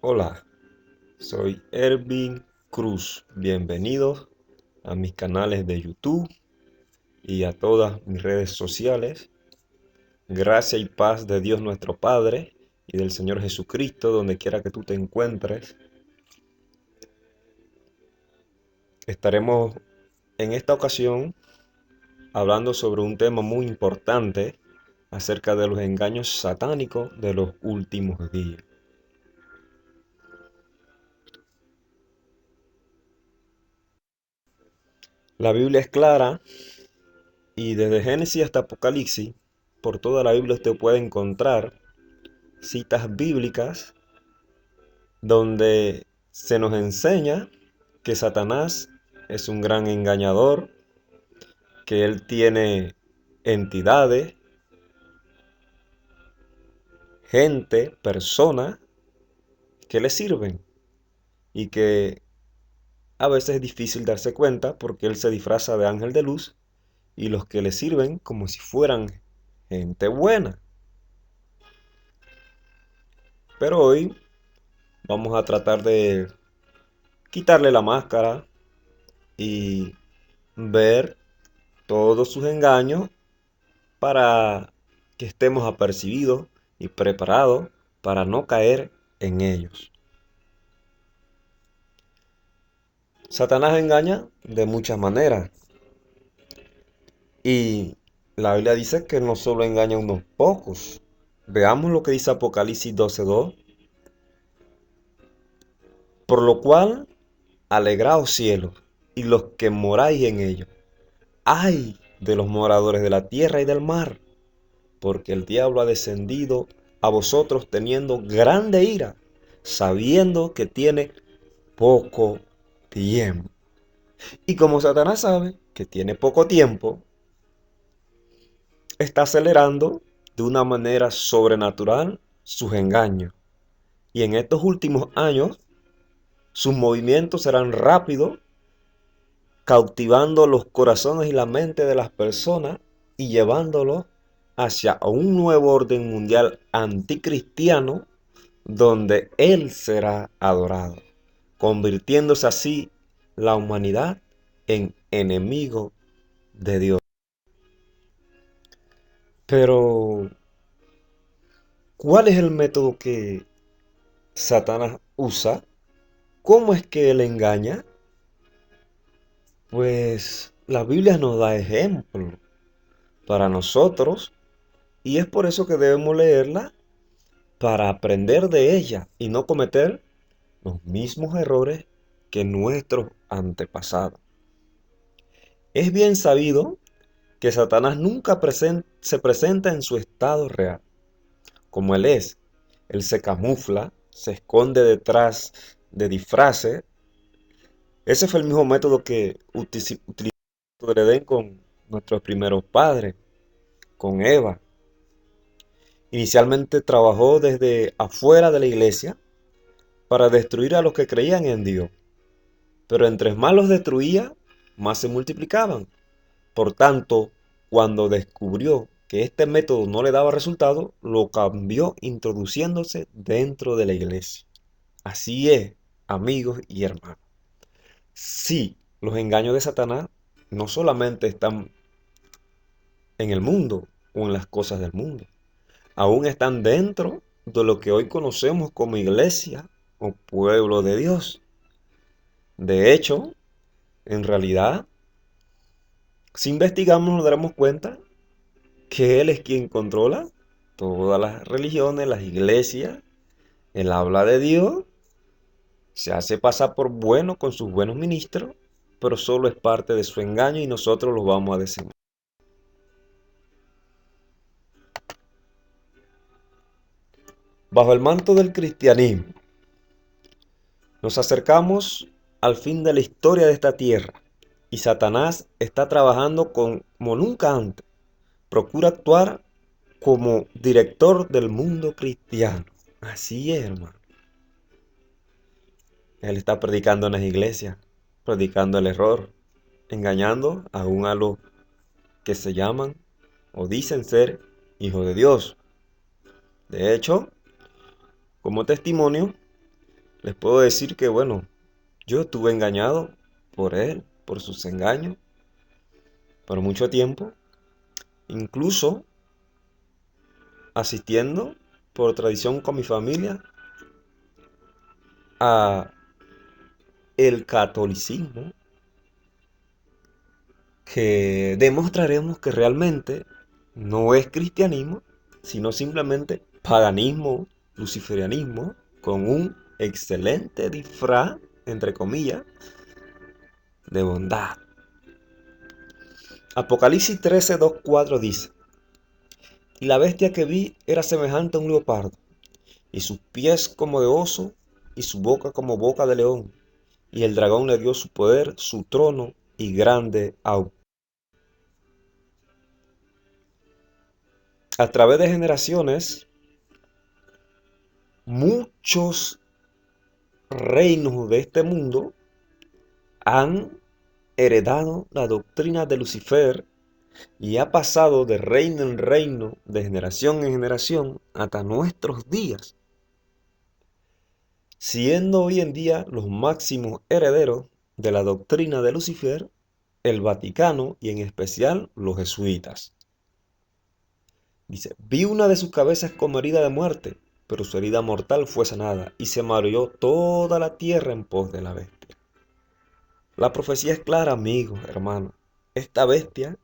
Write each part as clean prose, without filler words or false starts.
Hola, soy Ervin Cruz. Bienvenidos a mis canales de YouTube y a todas mis redes sociales. Gracia y paz de Dios nuestro Padre y del Señor Jesucristo, donde quiera que tú te encuentres. Estaremos en esta ocasión hablando sobre un tema muy importante acerca de los engaños satánicos de los últimos días. La Biblia es clara y desde Génesis hasta Apocalipsis, por toda la Biblia usted puede encontrar citas bíblicas donde se nos enseña que Satanás es un gran engañador, que él tiene entidades, gente, personas que le sirven y que a veces es difícil darse cuenta porque él se disfraza de ángel de luz y los que le sirven como si fueran gente buena. Pero hoy vamos a tratar de quitarle la máscara y ver todos sus engaños para que estemos apercibidos y preparados para no caer en ellos. Satanás engaña de muchas maneras y la Biblia dice que no solo engaña a unos pocos. Veamos lo que dice Apocalipsis 12:2. Por lo cual, alegraos cielos y los que moráis en ellos. ¡Ay de los moradores de la tierra y del mar! Porque el diablo ha descendido a vosotros teniendo grande ira, sabiendo que tiene poco tiempo. Y como Satanás sabe que tiene poco tiempo, está acelerando de una manera sobrenatural sus engaños. Y en estos últimos años, sus movimientos serán rápidos, cautivando los corazones y la mente de las personas y llevándolos hacia un nuevo orden mundial anticristiano donde Él será adorado, convirtiéndose así la humanidad en enemigo de Dios. Pero, ¿cuál es el método que Satanás usa? ¿Cómo es que él engaña? Pues la Biblia nos da ejemplo para nosotros y es por eso que debemos leerla para aprender de ella y no cometer los mismos errores que nuestros antepasados. Es bien sabido que Satanás nunca se presenta en su estado real. Como él es, él se camufla, se esconde detrás de disfraces. Ese fue el mismo método que utilizó el Edén con nuestros primeros padres, con Eva. Inicialmente trabajó desde afuera de la iglesia para destruir a los que creían en Dios. Pero entre más los destruía, más se multiplicaban. Por tanto, cuando descubrió que este método no le daba resultado, lo cambió introduciéndose dentro de la iglesia. Así es, amigos y hermanos. Sí, los engaños de Satanás no solamente están en el mundo o en las cosas del mundo, aún están dentro de lo que hoy conocemos como iglesia o pueblo de Dios. De hecho, en realidad, si investigamos nos daremos cuenta que Él es quien controla todas las religiones, las iglesias. Él habla de Dios, se hace pasar por bueno con sus buenos ministros, pero solo es parte de su engaño y nosotros lo vamos a decir. Bajo el manto del cristianismo, nos acercamos al fin de la historia de esta tierra y Satanás está trabajando como nunca antes. Procura actuar como director del mundo cristiano. Así es, hermano. Él está predicando en las iglesias, predicando el error, engañando aún a los que se llaman o dicen ser Hijo de Dios. De hecho, como testimonio, les puedo decir que, bueno, yo estuve engañado por él, por sus engaños, por mucho tiempo, incluso asistiendo por tradición con mi familia a el catolicismo, que demostraremos que realmente no es cristianismo, sino simplemente paganismo, luciferianismo, con un excelente disfraz, entre comillas, de bondad. Apocalipsis 13, 2, 4 dice: Y la bestia que vi era semejante a un leopardo, y sus pies como de oso, y su boca como boca de león. Y el dragón le dio su poder, su trono y grande autoridad. A través de generaciones, muchos reinos de este mundo han heredado la doctrina de Lucifer y ha pasado de reino en reino, de generación en generación, hasta nuestros días, siendo hoy en día los máximos herederos de la doctrina de Lucifer el Vaticano y en especial los jesuitas. Dice: vi una de sus cabezas como herida de muerte, pero su herida mortal fue sanada, y se mareó toda la tierra en pos de la bestia. La profecía es clara, amigos, hermanos. Esta bestia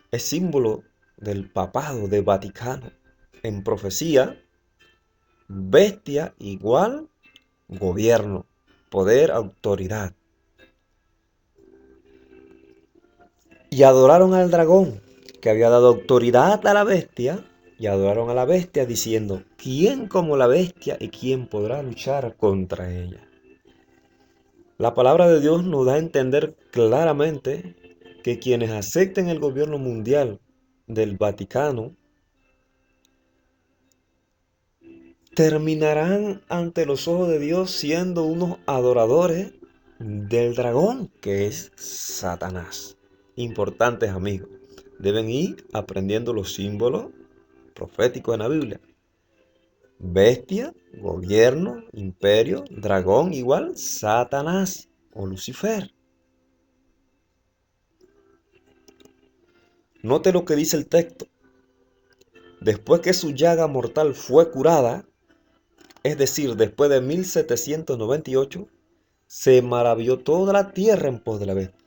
es símbolo del papado, del Vaticano. En profecía, bestia igual gobierno, poder, autoridad. Y adoraron al dragón, que había dado autoridad a la bestia, y adoraron a la bestia diciendo: ¿quién como la bestia y quién podrá luchar contra ella? La palabra de Dios nos da a entender claramente que quienes acepten el gobierno mundial del Vaticano terminarán ante los ojos de Dios siendo unos adoradores del dragón, que es Satanás. Importantes, amigos. Deben ir aprendiendo los símbolos proféticos en la Biblia. Bestia, gobierno, imperio, dragón igual Satanás o Lucifer. Note lo que dice el texto. Después que su llaga mortal fue curada, es decir, después de 1798, se maravilló toda la tierra en pos de la bestia,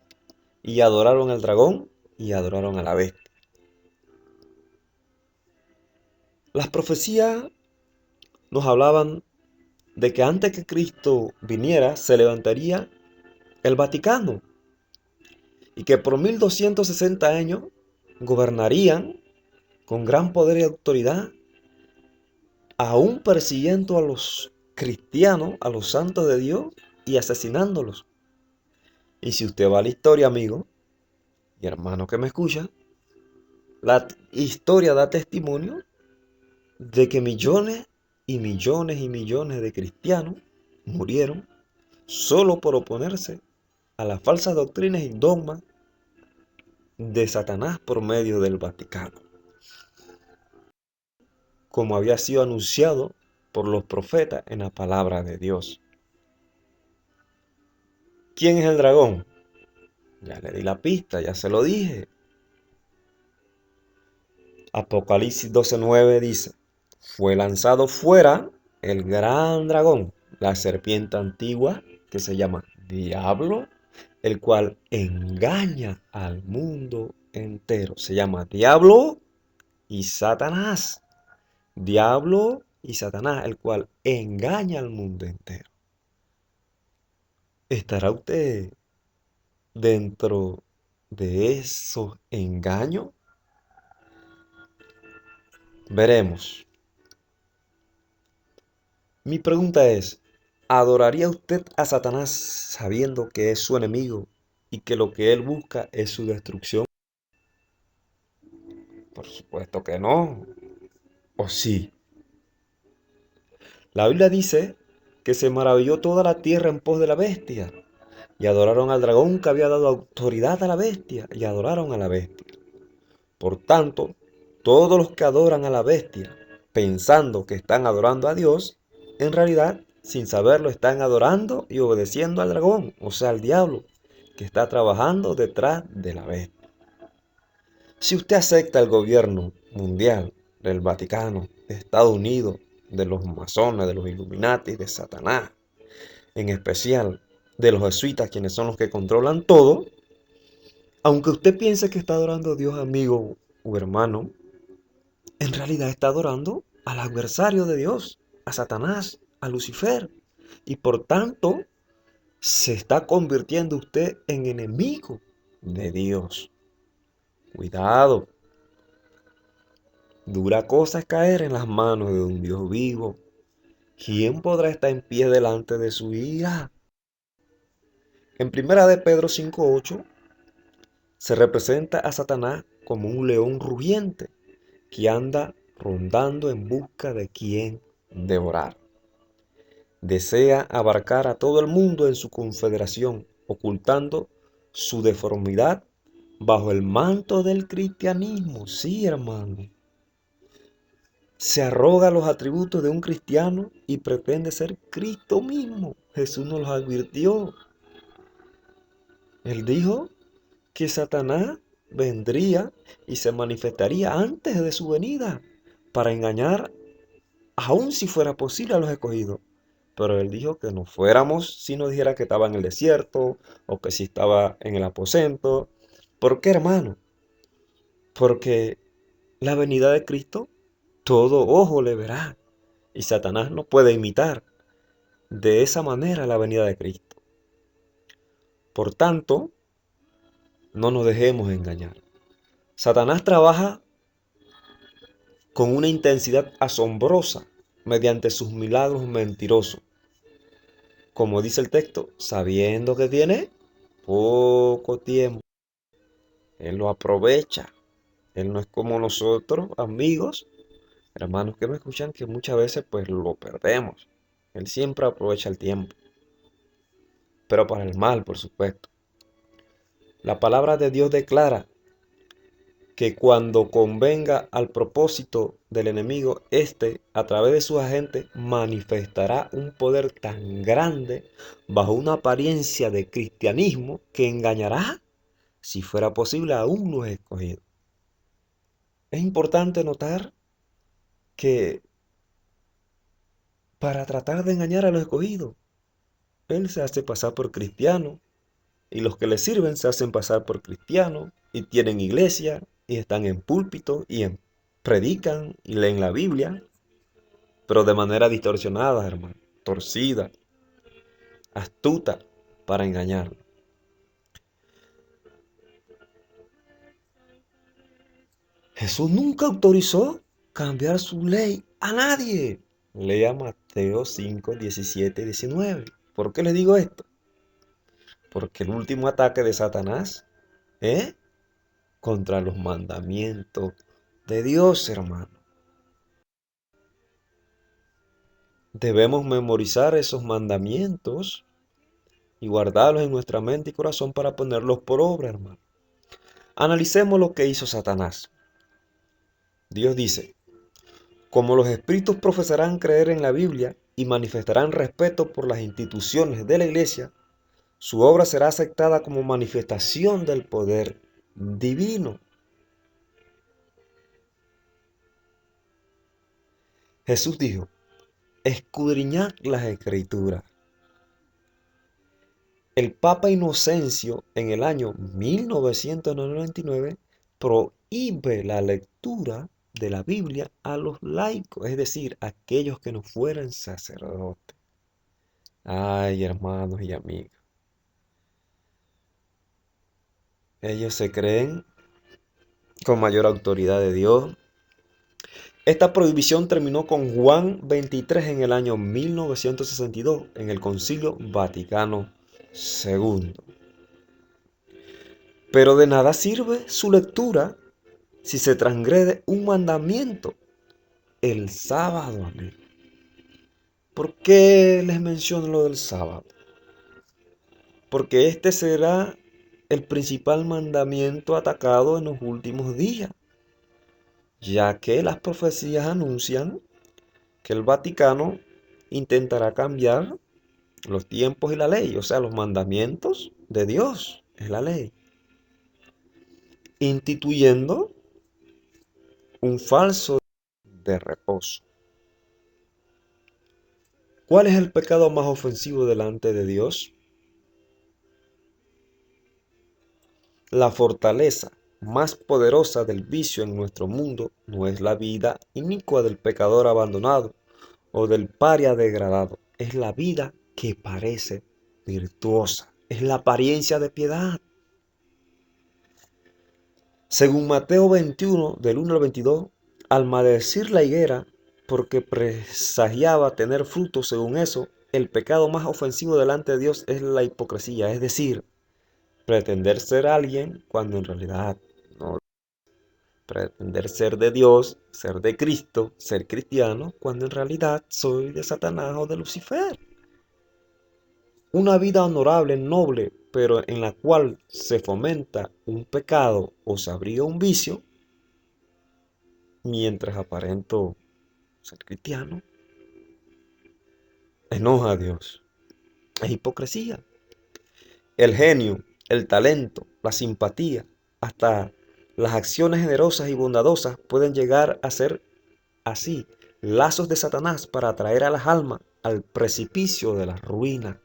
y adoraron al dragón y adoraron a la bestia. Las profecías nos hablaban de que antes que Cristo viniera se levantaría el Vaticano y que por 1260 años gobernarían con gran poder y autoridad, aún persiguiendo a los cristianos, a los santos de Dios y asesinándolos. Y si usted va a la historia, amigo y hermano que me escucha, la historia da testimonio de que millones y millones y millones de cristianos murieron solo por oponerse a las falsas doctrinas y dogmas de Satanás por medio del Vaticano, como había sido anunciado por los profetas en la palabra de Dios. ¿Quién es el dragón? Ya le di la pista, ya se lo dije. Apocalipsis 12:9 dice: fue lanzado fuera el gran dragón, la serpiente antigua, que se llama Diablo, el cual engaña al mundo entero. Se llama Diablo y Satanás. Diablo y Satanás, el cual engaña al mundo entero. ¿Estará usted dentro de esos engaños? Veremos. Mi pregunta es: ¿adoraría usted a Satanás sabiendo que es su enemigo y que lo que él busca es su destrucción? Por supuesto que no. ¿O sí? La Biblia dice que se maravilló toda la tierra en pos de la bestia, y adoraron al dragón que había dado autoridad a la bestia, y adoraron a la bestia. Por tanto, Todos los que adoran a la bestia, pensando que están adorando a Dios, en realidad, sin saberlo, están adorando y obedeciendo al dragón, o sea, al diablo, que está trabajando detrás de la bestia. Si usted acepta el gobierno mundial del Vaticano, de Estados Unidos, de los masones, de los Illuminati, de Satanás, en especial de los jesuitas, quienes son los que controlan todo, aunque usted piense que está adorando a Dios, amigo o hermano, en realidad está adorando al adversario de Dios, a Satanás, a Lucifer. Y por tanto, se está convirtiendo usted en enemigo de Dios. Cuidado. Dura cosa es caer en las manos de un Dios vivo. ¿Quién podrá estar en pie delante de su ira? En primera de Pedro 5:8 se representa a Satanás como un león rugiente que anda rondando en busca de quien devorar. Desea abarcar a todo el mundo en su confederación, ocultando su deformidad bajo el manto del cristianismo. Sí, hermano. Se arroga los atributos de un cristiano y pretende ser Cristo mismo. Jesús nos los advirtió. Él dijo que Satanás vendría y se manifestaría antes de su venida para engañar, aun si fuera posible, a los escogidos. Pero él dijo que no fuéramos si nos dijera que estaba en el desierto o que si estaba en el aposento. ¿Por qué, hermano? Porque la venida de Cristo, todo ojo le verá. Y Satanás no puede imitar de esa manera la venida de Cristo. Por tanto, no nos dejemos engañar. Satanás trabaja con una intensidad asombrosa mediante sus milagros mentirosos. Como dice el texto, sabiendo que tiene poco tiempo, Él lo aprovecha. Él no es como nosotros, amigos, hermanos que me escuchan, que muchas veces pues lo perdemos. Él siempre aprovecha el tiempo, pero para el mal, por supuesto. La palabra de Dios declara que cuando convenga al propósito del enemigo, éste, a través de sus agentes, manifestará un poder tan grande bajo una apariencia de cristianismo que engañará, si fuera posible, aún los escogidos. Es importante notar que para tratar de engañar a los escogidos, él se hace pasar por cristiano y los que le sirven se hacen pasar por cristianos y tienen iglesia y están en púlpito y predican y leen la Biblia, pero de manera distorsionada, hermano, torcida, astuta para engañar. Jesús nunca autorizó cambiar su ley a nadie. Lea Mateo 5, 17 y 19. ¿Por qué les digo esto? Porque el último ataque de Satanás es contra los mandamientos de Dios, hermano. Debemos memorizar esos mandamientos y guardarlos en nuestra mente y corazón para ponerlos por obra, hermano. Analicemos lo que hizo Satanás. Dios dice, como los espíritus profesarán creer en la Biblia y manifestarán respeto por las instituciones de la iglesia, su obra será aceptada como manifestación del poder divino. Jesús dijo, escudriñad las escrituras. El Papa Inocencio en el año 1999 prohíbe la lectura de la Biblia a los laicos, es decir, aquellos que no fueran sacerdotes. Ay, hermanos y amigos, ellos se creen con mayor autoridad de Dios. Esta prohibición terminó con Juan XXIII en el año 1962 en el Concilio Vaticano II. Pero de nada sirve su lectura si se transgrede un mandamiento, el sábado, amigo. ¿Por qué les menciono lo del sábado? Porque este será el principal mandamiento atacado en los últimos días. ya que las profecías anuncian que el Vaticano intentará cambiar los tiempos y la ley, o sea, los mandamientos de Dios, es la ley, instituyendo un falso de reposo. ¿Cuál es el pecado más ofensivo delante de Dios? La fortaleza más poderosa del vicio en nuestro mundo no es la vida inicua del pecador abandonado o del paria degradado, es la vida que parece virtuosa, es la apariencia de piedad. Según Mateo 21, del 1 al 22, al maldecir la higuera, porque presagiaba tener fruto según eso, el pecado más ofensivo delante de Dios es la hipocresía, es decir, pretender ser alguien cuando en realidad no. Pretender ser de Dios, ser de Cristo, ser cristiano, cuando en realidad soy de Satanás o de Lucifer. Una vida honorable, noble, pero en la cual se fomenta un pecado o se abriga un vicio, mientras aparento ser cristiano, enoja a Dios. Es hipocresía. El genio, el talento, la simpatía, hasta las acciones generosas y bondadosas pueden llegar a ser así lazos de Satanás para atraer a las almas al precipicio de la ruina.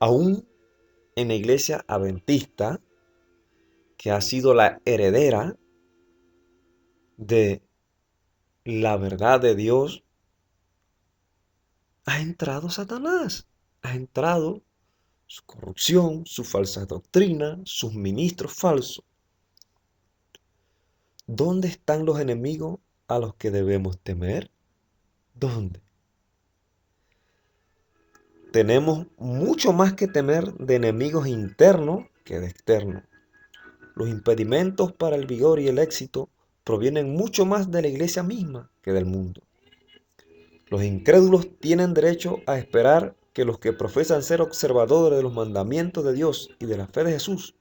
Aún en la iglesia adventista, que ha sido la heredera de la verdad de Dios, ha entrado Satanás, ha entrado su corrupción, su falsa doctrina, sus ministros falsos. ¿Dónde están los enemigos a los que debemos temer? ¿Dónde? Tenemos mucho más que temer de enemigos internos que de externos. Los impedimentos para el vigor y el éxito provienen mucho más de la iglesia misma que del mundo. Los incrédulos tienen derecho a esperar que los que profesan ser observadores de los mandamientos de Dios y de la fe de Jesús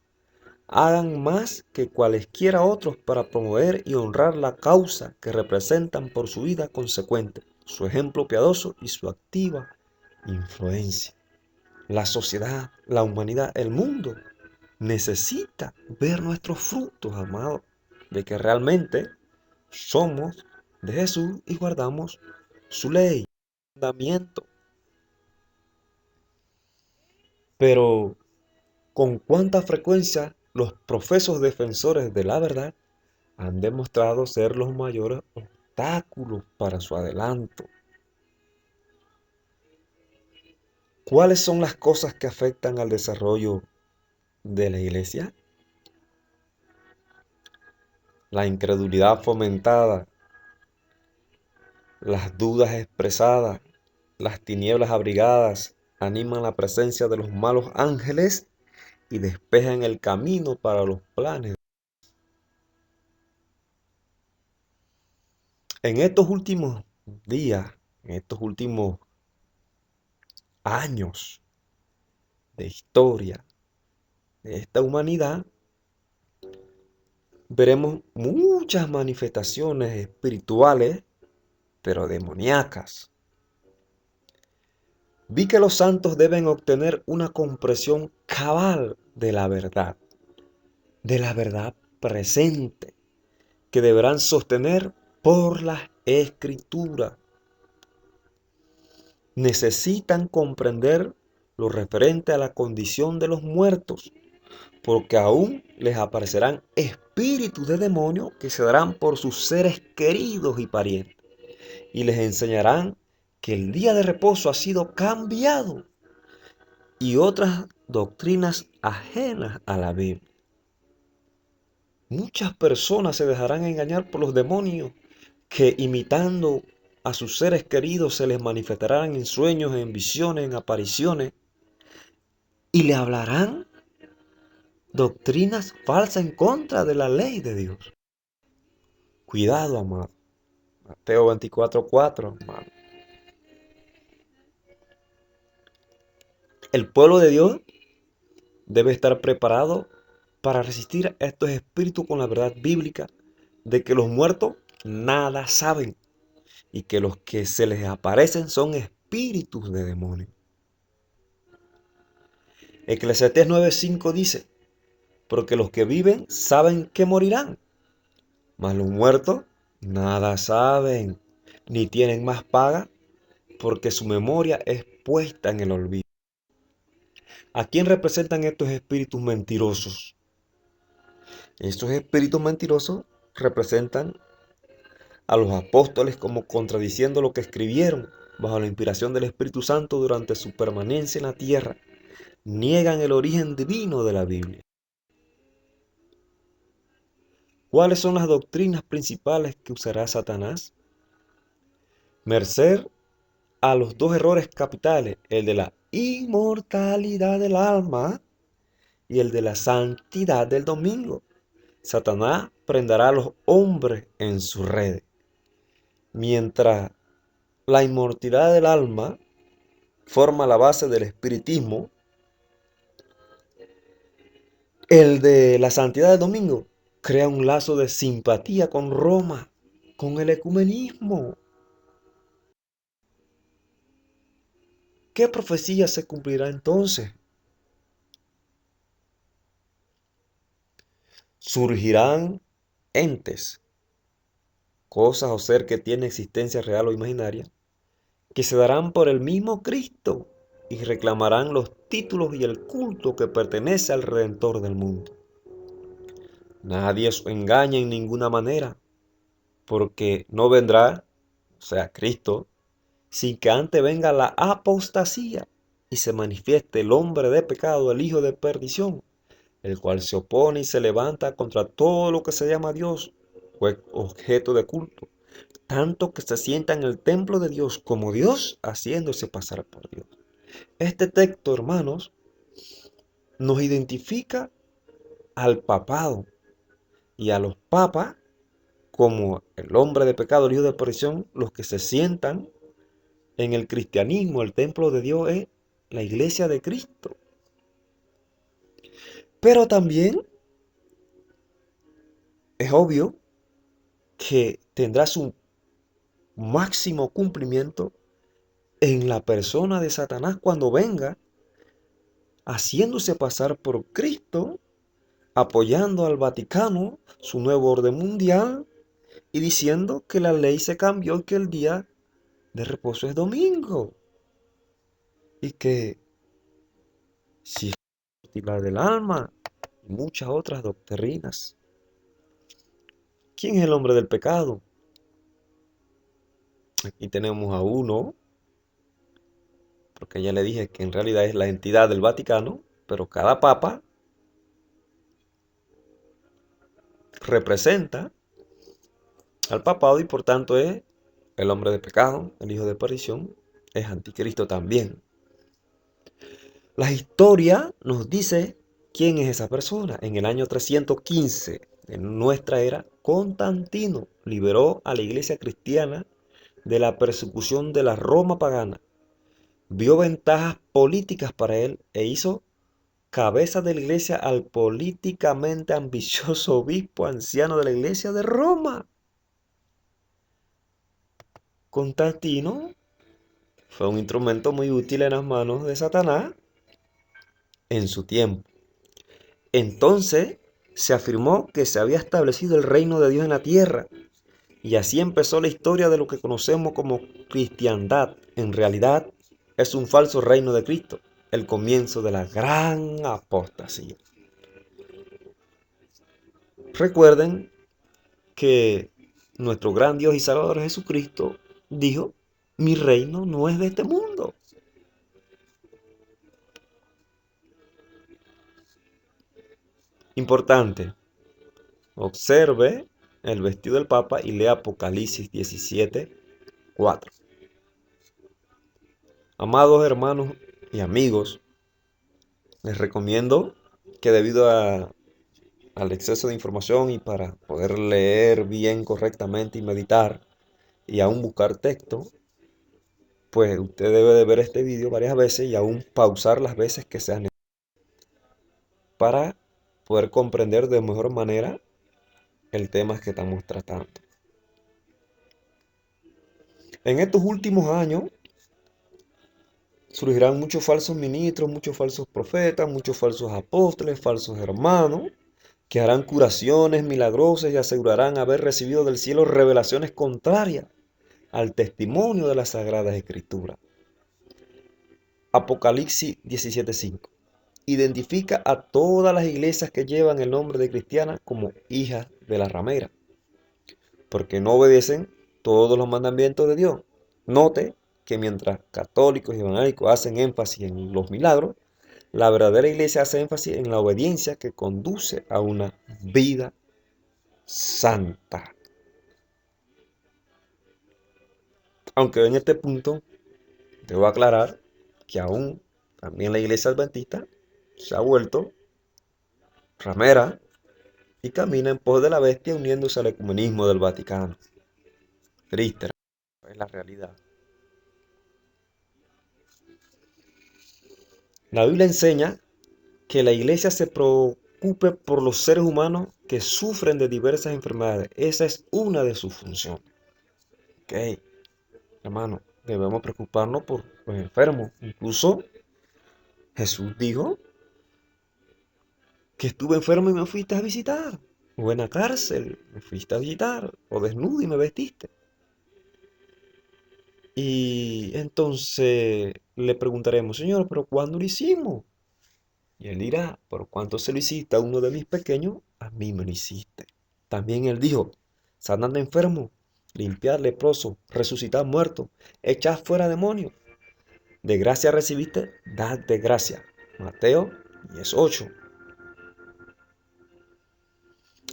hagan más que cualesquiera otros para promover y honrar la causa que representan por su vida consecuente, su ejemplo piadoso y su activa influencia. La sociedad, la humanidad, el mundo necesita ver nuestros frutos, amados, de que realmente somos de Jesús y guardamos su ley, su mandamiento. Pero con cuánta frecuencia los profesos defensores de la verdad han demostrado ser los mayores obstáculos para su adelanto. ¿Cuáles son las cosas que afectan al desarrollo de la iglesia? La incredulidad fomentada, las dudas expresadas, las tinieblas abrigadas animan la presencia de los malos ángeles y despejan el camino para los planes. En estos últimos días, en estos últimos años de historia de esta humanidad, veremos muchas manifestaciones espirituales, pero demoníacas. Vi que los santos deben obtener una comprensión cabal de la verdad presente, que deberán sostener por las escrituras. Necesitan comprender lo referente a la condición de los muertos, porque aún les aparecerán espíritus de demonios que se darán por sus seres queridos y parientes, y les enseñarán que el día de reposo ha sido cambiado y otras doctrinas ajenas a la Biblia. Muchas personas se dejarán engañar por los demonios que imitando a sus seres queridos se les manifestarán en sueños, en visiones, en apariciones y le hablarán doctrinas falsas en contra de la ley de Dios. Cuidado, amado. Mateo 24:4, amado. El pueblo de Dios debe estar preparado para resistir a estos espíritus con la verdad bíblica de que los muertos nada saben y que los que se les aparecen son espíritus de demonios. Eclesiastés 9:5 dice, porque los que viven saben que morirán, mas los muertos nada saben, ni tienen más paga, porque su memoria es puesta en el olvido. ¿A quién representan estos espíritus mentirosos? Estos espíritus mentirosos representan a los apóstoles como contradiciendo lo que escribieron bajo la inspiración del Espíritu Santo durante su permanencia en la tierra. Niegan el origen divino de la Biblia. ¿Cuáles son las doctrinas principales que usará Satanás? Merced a los dos errores capitales, el de la inmortalidad del alma y el de la santidad del domingo. Satanás prenderá a los hombres en sus redes. Mientras la inmortalidad del alma forma la base del espiritismo, el de la santidad del domingo crea un lazo de simpatía con Roma, con el ecumenismo. ¿Qué profecía se cumplirá entonces? Surgirán entes, cosas o ser que tiene existencia real o imaginaria, que se darán por el mismo Cristo y reclamarán los títulos y el culto que pertenece al Redentor del mundo. Nadie os engaña en ninguna manera, porque no vendrá, o sea, Cristo, sin que antes venga la apostasía y se manifieste el hombre de pecado, el hijo de perdición, el cual se opone y se levanta contra todo lo que se llama Dios o objeto de culto, tanto que se sienta en el templo de Dios como Dios, haciéndose pasar por Dios. Este texto, hermanos, nos identifica al papado y a los papas como el hombre de pecado, el hijo de perdición, los que se sientan en el cristianismo. El templo de Dios es la iglesia de Cristo. Pero también es obvio que tendrá su máximo cumplimiento en la persona de Satanás cuando venga, haciéndose pasar por Cristo, apoyando al Vaticano, su nuevo orden mundial, y diciendo que la ley se cambió y que el día de reposo es domingo. Y que si es la del alma y muchas otras doctrinas. ¿Quién es el hombre del pecado? Aquí tenemos a uno, porque ya le dije que en realidad es la entidad del Vaticano, pero cada papa representa al papado y por tanto es el hombre de pecado, el hijo de perdición, es anticristo también. La historia nos dice quién es esa persona. En el año 315 de nuestra era, Constantino liberó a la iglesia cristiana de la persecución de la Roma pagana. Vio ventajas políticas para él e hizo cabeza de la iglesia al políticamente ambicioso obispo anciano de la iglesia de Roma. Constantino fue un instrumento muy útil en las manos de Satanás en su tiempo. Entonces se afirmó que se había establecido el reino de Dios en la tierra, y así empezó la historia de lo que conocemos como cristiandad. En realidad es un falso reino de Cristo, el comienzo de la gran apostasía. Recuerden que nuestro gran Dios y Salvador Jesucristo dijo, mi reino no es de este mundo. Importante, observe el vestido del Papa y lea Apocalipsis 17:4. Amados hermanos y amigos, les recomiendo que debido al exceso de información y para poder leer bien correctamente y meditar y aún buscar texto, pues usted debe de ver este video varias veces y aún pausar las veces que sean necesarias para poder comprender de mejor manera el tema que estamos tratando. En estos últimos años surgirán muchos falsos ministros, muchos falsos profetas, muchos falsos apóstoles, falsos hermanos, que harán curaciones milagrosas y asegurarán haber recibido del cielo revelaciones contrarias al testimonio de las Sagradas Escrituras. Apocalipsis 17:5 identifica a todas las iglesias que llevan el nombre de cristiana como hijas de la ramera, porque no obedecen todos los mandamientos de Dios. Note que mientras católicos y evangélicos hacen énfasis en los milagros, la verdadera iglesia hace énfasis en la obediencia que conduce a una vida santa. Aunque en este punto debo aclarar que aún también la iglesia adventista se ha vuelto ramera y camina en pos de la bestia uniéndose al ecumenismo del Vaticano. Triste, es la realidad. La Biblia enseña que la iglesia se preocupe por los seres humanos que sufren de diversas enfermedades. Esa es una de sus funciones. Ok, hermano, debemos preocuparnos por los enfermos. Incluso Jesús dijo que estuve enfermo y me fuiste a visitar. O en la cárcel, me fuiste a visitar. O desnudo y me vestiste. Y entonces le preguntaremos, Señor, ¿pero cuándo lo hicimos? Y él dirá, por cuanto se lo hiciste a uno de mis pequeños, a mí me lo hiciste. También él dijo, sanad enfermo, limpiad leproso, resucitad muerto, echad fuera demonios. De gracia recibiste, dad de gracia. Mateo 18.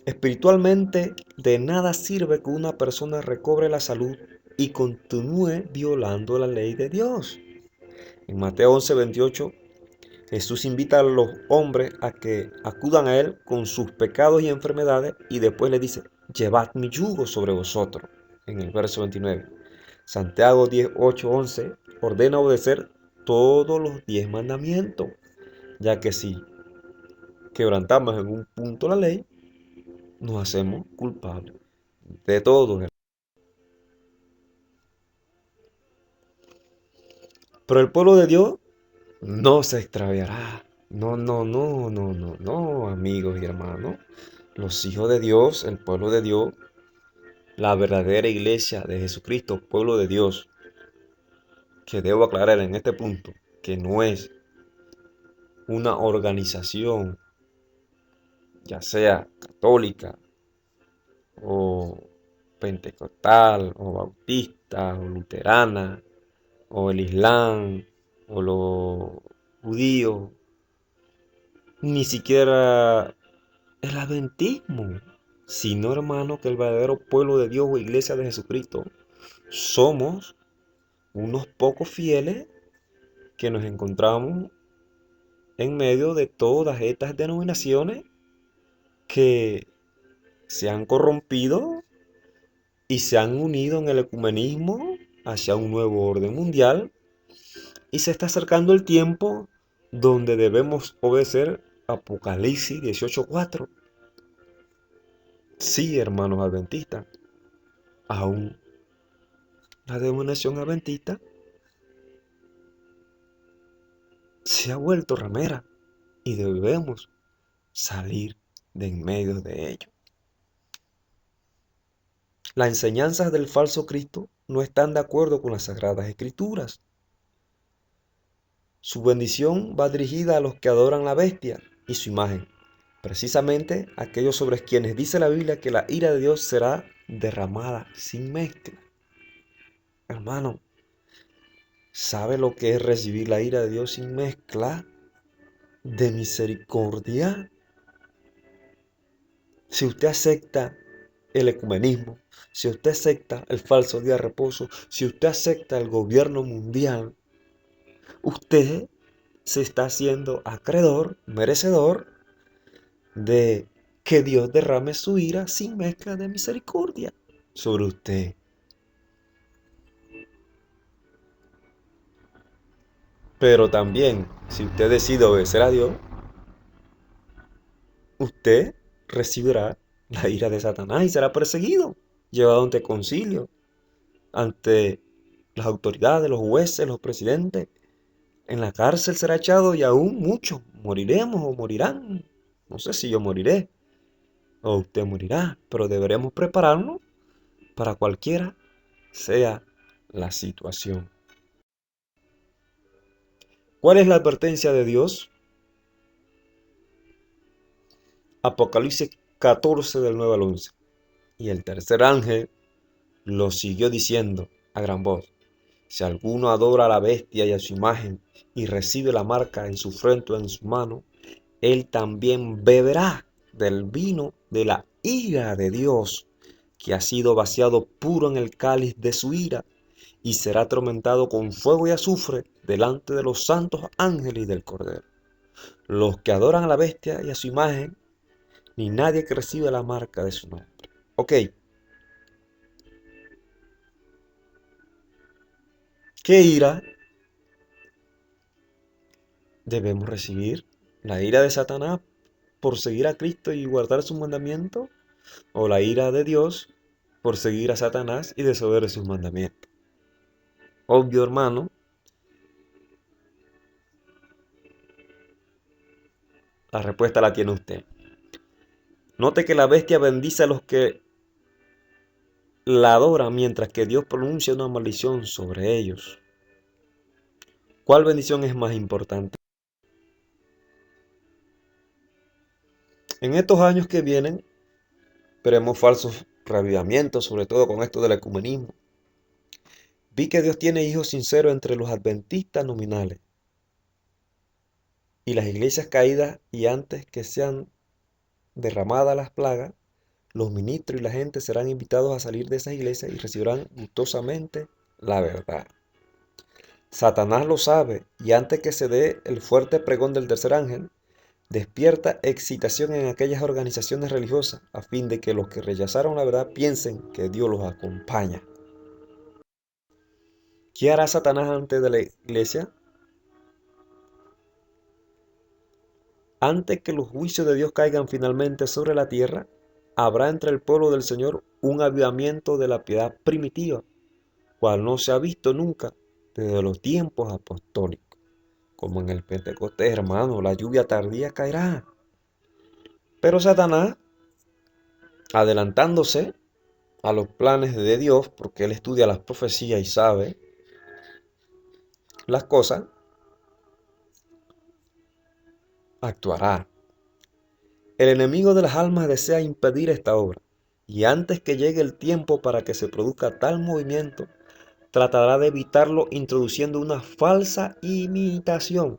Espiritualmente, de nada sirve que una persona recobre la salud y continúe violando la ley de Dios. En Mateo 11:28, Jesús invita a los hombres a que acudan a Él con sus pecados y enfermedades y después le dice, llevad mi yugo sobre vosotros, en el verso 29. Santiago 10:8-11 ordena obedecer todos los 10 mandamientos, ya que si quebrantamos en un punto la ley, nos hacemos culpables de todo. Pero el pueblo de Dios no se extraviará. No, no, no, no, no, no, amigos y hermanos. Los hijos de Dios, el pueblo de Dios, la verdadera iglesia de Jesucristo, pueblo de Dios, que debo aclarar en este punto, que no es una organización, ya sea católica o pentecostal o bautista o luterana o el Islam o los judíos, ni siquiera el adventismo, sino hermano que el verdadero pueblo de Dios o iglesia de Jesucristo somos unos pocos fieles que nos encontramos en medio de todas estas denominaciones que se han corrompido y se han unido en el ecumenismo hacia un nuevo orden mundial y se está acercando el tiempo donde debemos obedecer Apocalipsis 18:4. Sí, hermanos adventistas, aún la denominación adventista se ha vuelto ramera y debemos salir de en medio de ello. Las enseñanzas del falso Cristo no están de acuerdo con las Sagradas Escrituras. Su bendición va dirigida a los que adoran la bestia y su imagen, precisamente aquellos sobre quienes dice la Biblia que la ira de Dios será derramada sin mezcla. Hermano, ¿sabe lo que es recibir la ira de Dios sin mezcla de misericordia? Si usted acepta el ecumenismo, si usted acepta el falso día de reposo, si usted acepta el gobierno mundial, usted se está haciendo acreedor, merecedor de que Dios derrame su ira sin mezcla de misericordia sobre usted. Pero también, si usted decide obedecer a Dios, usted recibirá la ira de Satanás y será perseguido, llevado ante concilio, ante las autoridades, los jueces, los presidentes. En la cárcel será echado y aún muchos moriremos o morirán. No sé si yo moriré o usted morirá, pero deberemos prepararnos para cualquiera sea la situación. ¿Cuál es la advertencia de Dios? Apocalipsis 14 del 9 al 11. Y el tercer ángel lo siguió diciendo a gran voz: si alguno adora a la bestia y a su imagen y recibe la marca en su frente o en su mano, él también beberá del vino de la ira de Dios, que ha sido vaciado puro en el cáliz de su ira, y será atormentado con fuego y azufre delante de los santos ángeles y del Cordero. Los que adoran a la bestia y a su imagen, ni nadie que recibe la marca de su nombre. Ok, ¿qué ira debemos recibir? ¿La ira de Satanás por seguir a Cristo y guardar sus mandamientos? ¿O la ira de Dios por seguir a Satanás y desobedecer sus mandamientos? Obvio, hermano, la respuesta la tiene usted. Note que la bestia bendice a los que la adoran, mientras que Dios pronuncia una maldición sobre ellos. ¿Cuál bendición es más importante? En estos años que vienen, veremos falsos reavivamientos, sobre todo con esto del ecumenismo. Vi que Dios tiene hijos sinceros entre los adventistas nominales y las iglesias caídas, y antes que sean derramadas las plagas, los ministros y la gente serán invitados a salir de esas iglesias y recibirán gustosamente la verdad. Satanás lo sabe, y antes que se dé el fuerte pregón del tercer ángel, despierta excitación en aquellas organizaciones religiosas a fin de que los que rechazaron la verdad piensen que Dios los acompaña. ¿Qué hará Satanás antes de la iglesia? Antes que los juicios de Dios caigan finalmente sobre la tierra, habrá entre el pueblo del Señor un avivamiento de la piedad primitiva, cual no se ha visto nunca desde los tiempos apostólicos. Como en el Pentecostés, hermano, la lluvia tardía caerá. Pero Satanás, adelantándose a los planes de Dios, porque él estudia las profecías y sabe las cosas, actuará. El enemigo de las almas desea impedir esta obra, y antes que llegue el tiempo para que se produzca tal movimiento, tratará de evitarlo introduciendo una falsa imitación.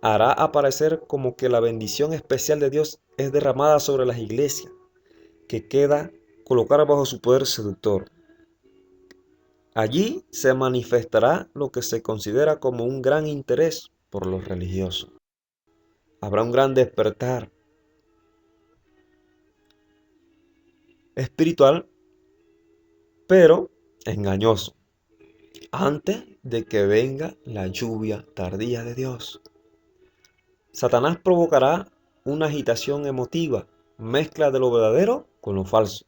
Hará aparecer como que la bendición especial de Dios es derramada sobre las iglesias, que queda colocar bajo su poder seductor. Allí se manifestará lo que se considera como un gran interés por los religiosos. Habrá un gran despertar espiritual, pero engañoso, antes de que venga la lluvia tardía de Dios. Satanás provocará una agitación emotiva, mezcla de lo verdadero con lo falso,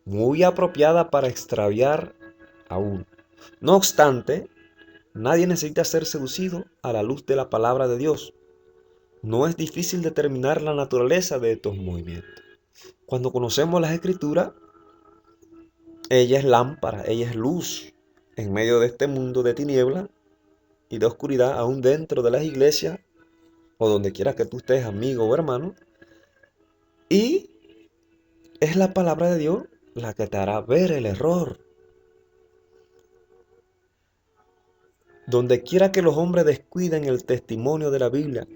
muy apropiada para extraviar a uno. No obstante, nadie necesita ser seducido a la luz de la palabra de Dios. No es difícil determinar la naturaleza de estos movimientos. Cuando conocemos las Escrituras, ella es lámpara, ella es luz en medio de este mundo de tiniebla y de oscuridad, aún dentro de las iglesias o donde quiera que tú estés, amigo o hermano. Y es la palabra de Dios la que te hará ver el error. Donde quiera que los hombres descuiden el testimonio de la Biblia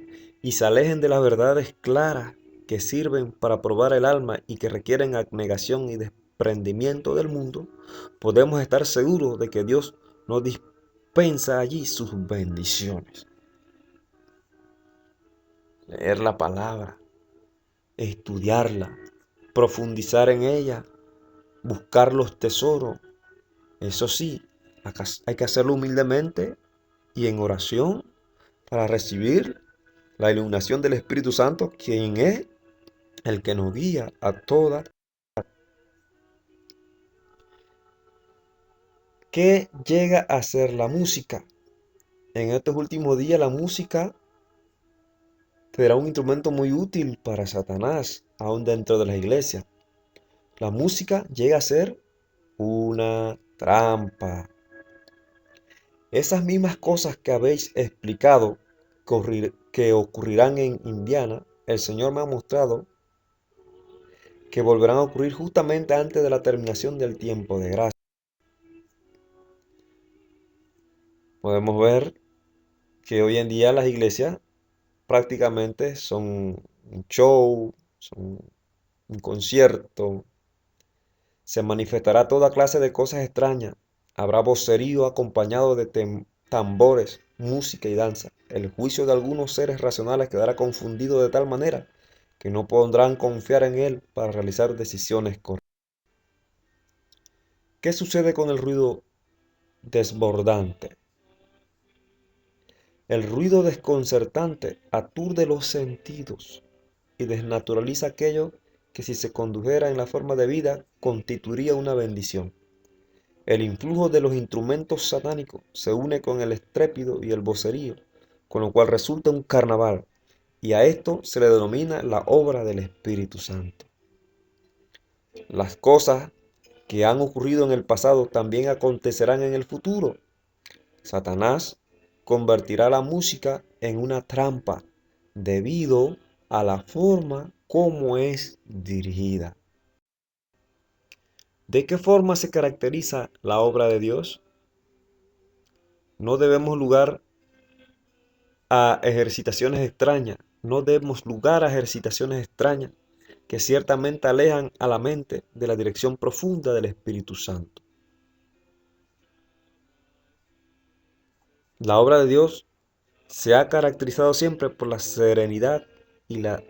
y se alejen de las verdades claras que sirven para probar el alma y que requieren abnegación y desprendimiento del mundo, podemos estar seguros de que Dios nos dispensa allí sus bendiciones. Leer la palabra, estudiarla, profundizar en ella, buscar los tesoros. Eso sí, hay que hacerlo humildemente y en oración para recibir la iluminación del Espíritu Santo, quien es el que nos guía a toda. ¿Qué llega a ser la música? En estos últimos días la música será un instrumento muy útil para Satanás, aún dentro de la iglesia. La música llega a ser una trampa. Esas mismas cosas que habéis explicado que ocurrirán en Indiana, el Señor me ha mostrado que volverán a ocurrir justamente antes de la terminación del tiempo de gracia. Podemos ver que hoy en día las iglesias prácticamente son un show, son un concierto. Se manifestará toda clase de cosas extrañas. Habrá vocerío acompañado de tambores, música y danza. El juicio de algunos seres racionales quedará confundido de tal manera que no podrán confiar en él para realizar decisiones correctas. ¿Qué sucede con el ruido desbordante? El ruido desconcertante aturde los sentidos y desnaturaliza aquello que si se condujera en la forma de vida constituiría una bendición. El influjo de los instrumentos satánicos se une con el estrépito y el vocerío, con lo cual resulta un carnaval, y a esto se le denomina la obra del Espíritu Santo. Las cosas que han ocurrido en el pasado también acontecerán en el futuro. Satanás convertirá la música en una trampa debido a la forma como es dirigida. ¿De qué forma se caracteriza la obra de Dios? No debemos lugar a ejercitaciones extrañas, no demos lugar a ejercitaciones extrañas que ciertamente alejan a la mente de la dirección profunda del Espíritu Santo. La obra de Dios se ha caracterizado siempre por la serenidad y la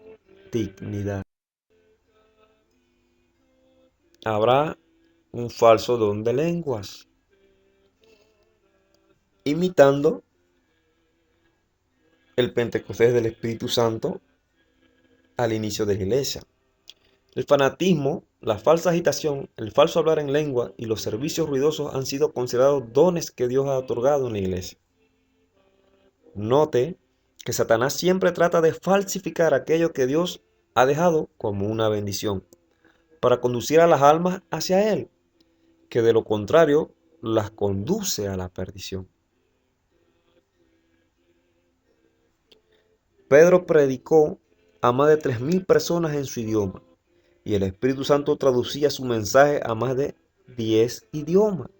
dignidad. Habrá un falso don de lenguas, imitando el Pentecostés del Espíritu Santo al inicio de la iglesia. El fanatismo, la falsa agitación, el falso hablar en lengua y los servicios ruidosos han sido considerados dones que Dios ha otorgado en la iglesia. Note que Satanás siempre trata de falsificar aquello que Dios ha dejado como una bendición, para conducir a las almas hacia Él, que de lo contrario las conduce a la perdición. Pedro predicó a más de 3.000 personas en su idioma, y el Espíritu Santo traducía su mensaje a más de 10 idiomas,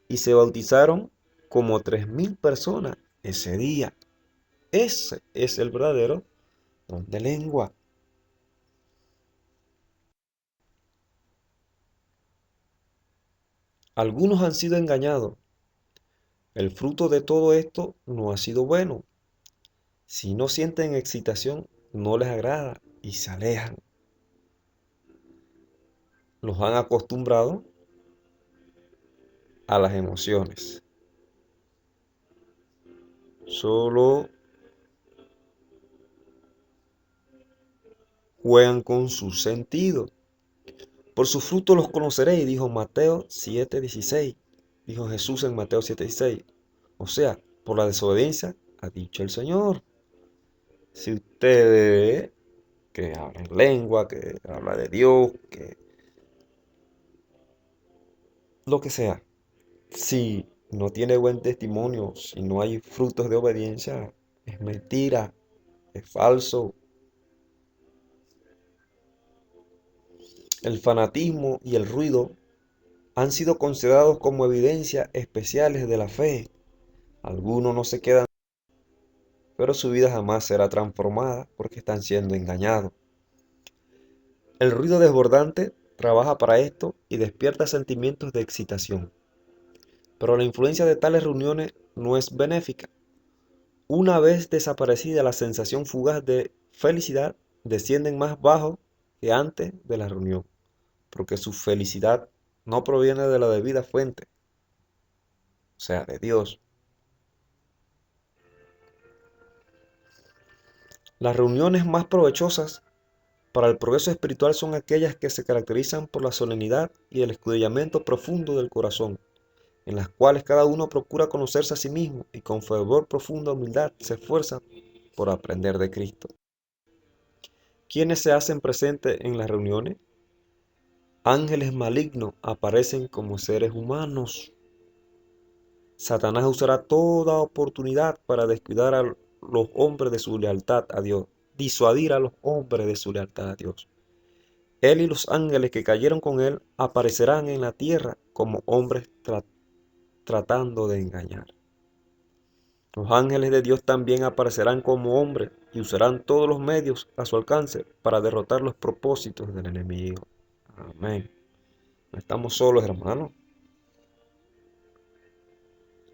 y se bautizaron como 3.000 personas ese día. Ese es el verdadero don de lengua. Algunos han sido engañados. El fruto de todo esto no ha sido bueno. Si no sienten excitación, no les agrada y se alejan. Los han acostumbrado a las emociones. Solo juegan con sus sentidos. Por sus frutos los conoceréis, dijo Mateo 7:16. Dijo Jesús en Mateo 7:16. O sea, por la desobediencia ha dicho el Señor. Si usted ve que habla en lengua, que habla de Dios, que lo que sea, si no tiene buen testimonio, si no hay frutos de obediencia, es mentira, es falso. El fanatismo y el ruido han sido considerados como evidencias especiales de la fe. Algunos no se quedan, pero su vida jamás será transformada porque están siendo engañados. El ruido desbordante trabaja para esto y despierta sentimientos de excitación. Pero la influencia de tales reuniones no es benéfica. Una vez desaparecida la sensación fugaz de felicidad, descienden más bajo que antes de la reunión, porque su felicidad no proviene de la debida fuente, o sea, de Dios. Las reuniones más provechosas para el progreso espiritual son aquellas que se caracterizan por la solemnidad y el escudriñamiento profundo del corazón, en las cuales cada uno procura conocerse a sí mismo y con fervor profunda humildad se esfuerza por aprender de Cristo. ¿Quiénes se hacen presentes en las reuniones? Ángeles malignos aparecen como seres humanos. Satanás usará toda oportunidad para descuidar a los hombres de su lealtad a Dios, disuadir a los hombres de su lealtad a Dios. Él y los ángeles que cayeron con él aparecerán en la tierra como hombres tratando de engañar. Los ángeles de Dios también aparecerán como hombres y usarán todos los medios a su alcance para derrotar los propósitos del enemigo. Amén. No estamos solos, hermanos.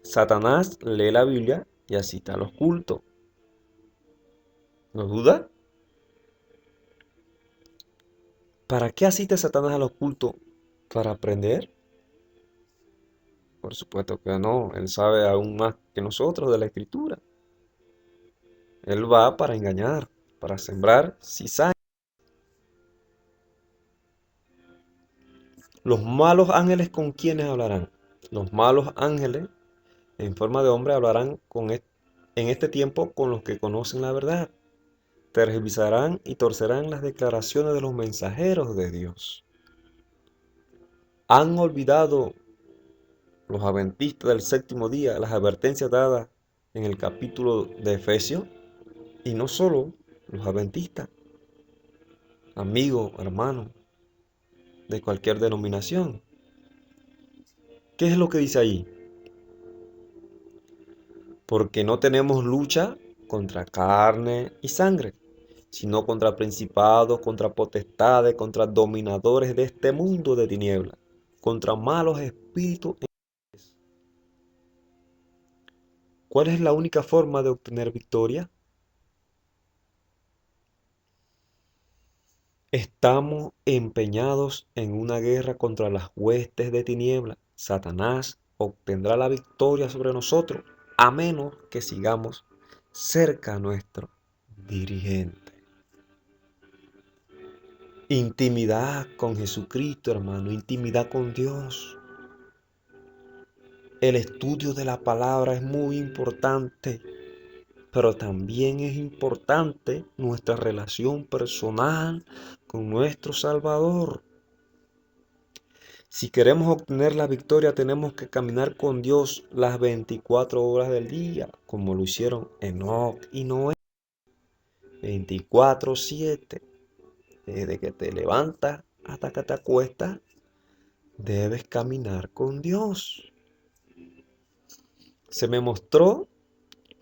Satanás lee la Biblia y asiste a los cultos. ¿No duda? ¿Para qué asiste Satanás a los cultos? ¿Para aprender? Por supuesto que no. Él sabe aún más que nosotros de la Escritura. Él va para engañar, para sembrar cizaña. Los malos ángeles, ¿con quiénes hablarán? Los malos ángeles en forma de hombre hablarán en este tiempo con los que conocen la verdad. Tergiversarán y torcerán las declaraciones de los mensajeros de Dios. ¿Han olvidado los adventistas del séptimo día las advertencias dadas en el capítulo de Efesios? Y no solo los adventistas, amigos, hermanos, de cualquier denominación. ¿Qué es lo que dice ahí? Porque no tenemos lucha contra carne y sangre, sino contra principados, contra potestades, contra dominadores de este mundo de tinieblas, contra malos espíritus. ¿Cuál es la única forma de obtener victoria? Estamos empeñados en una guerra contra las huestes de tinieblas. Satanás obtendrá la victoria sobre nosotros a menos que sigamos cerca a nuestro dirigente. Intimidad con Jesucristo, hermano, intimidad con Dios. El estudio de la palabra es muy importante, pero también es importante nuestra relación personal con nuestro Salvador. Si queremos obtener la victoria, tenemos que caminar con Dios las 24 horas del día, como lo hicieron Enoc y Noé. 24/7. Desde que te levantas hasta que te acuestas, debes caminar con Dios. Se me mostró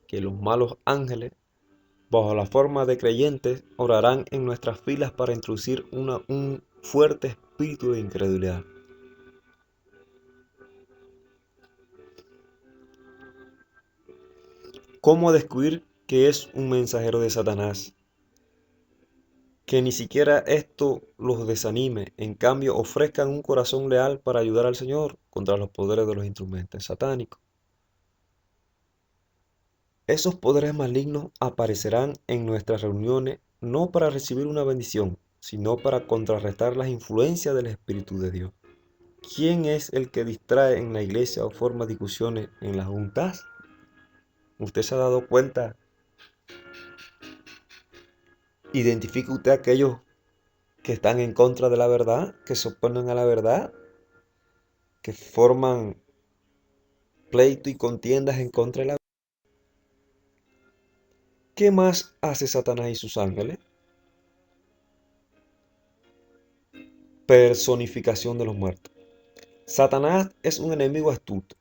que los malos ángeles, bajo la forma de creyentes, orarán en nuestras filas para introducir un fuerte espíritu de incredulidad. ¿Cómo descubrir que es un mensajero de Satanás? Que ni siquiera esto los desanime, en cambio ofrezcan un corazón leal para ayudar al Señor contra los poderes de los instrumentos satánicos. Esos poderes malignos aparecerán en nuestras reuniones no para recibir una bendición, sino para contrarrestar las influencias del Espíritu de Dios. ¿Quién es el que distrae en la iglesia o forma discusiones en las juntas? ¿Usted se ha dado cuenta? ¿Identifica usted a aquellos que están en contra de la verdad, que se oponen a la verdad, que forman pleito y contiendas en contra de la verdad? ¿Qué más hace Satanás y sus ángeles? Personificación de los muertos. Satanás es un enemigo astuto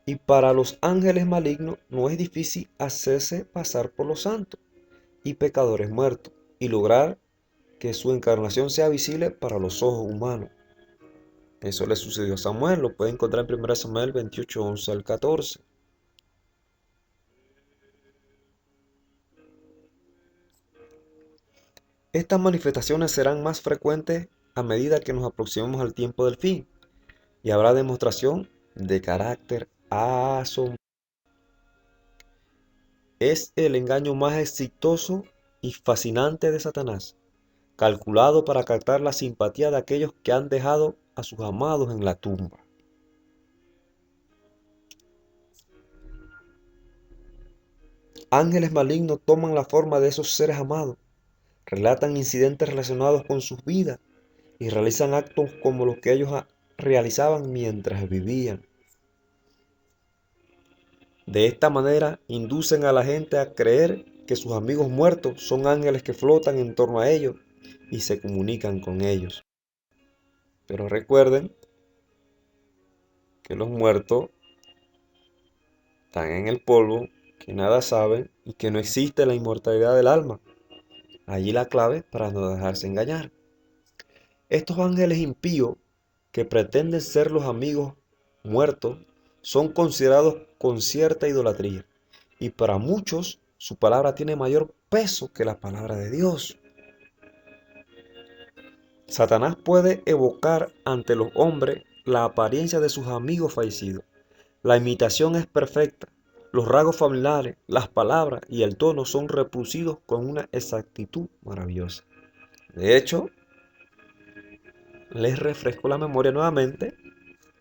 y para los ángeles malignos no es difícil hacerse pasar por los santos y pecadores muertos y lograr que su encarnación sea visible para los ojos humanos. Eso le sucedió a Samuel, lo puede encontrar en 1 Samuel 28, 11 al 14. Estas manifestaciones serán más frecuentes a medida que nos aproximemos al tiempo del fin y habrá demostración de carácter asombroso. Es el engaño más exitoso y fascinante de Satanás. calculado para captar la simpatía de aquellos que han dejado a sus amados en la tumba. Ángeles malignos toman la forma de esos seres amados, relatan incidentes relacionados con sus vidas y realizan actos como los que ellos realizaban mientras vivían. De esta manera inducen a la gente a creer que sus amigos muertos son ángeles que flotan en torno a ellos y se comunican con ellos. Pero recuerden que los muertos están en el polvo, que nada saben y que no existe la inmortalidad del alma. Allí la clave para no dejarse engañar. Estos ángeles impíos que pretenden ser los amigos muertos son considerados con cierta idolatría y para muchos su palabra tiene mayor peso que la palabra de Dios. Satanás puede evocar ante los hombres la apariencia de sus amigos fallecidos. La imitación es perfecta. Los rasgos familiares, las palabras y el tono son reproducidos con una exactitud maravillosa. De hecho, les refresco la memoria nuevamente,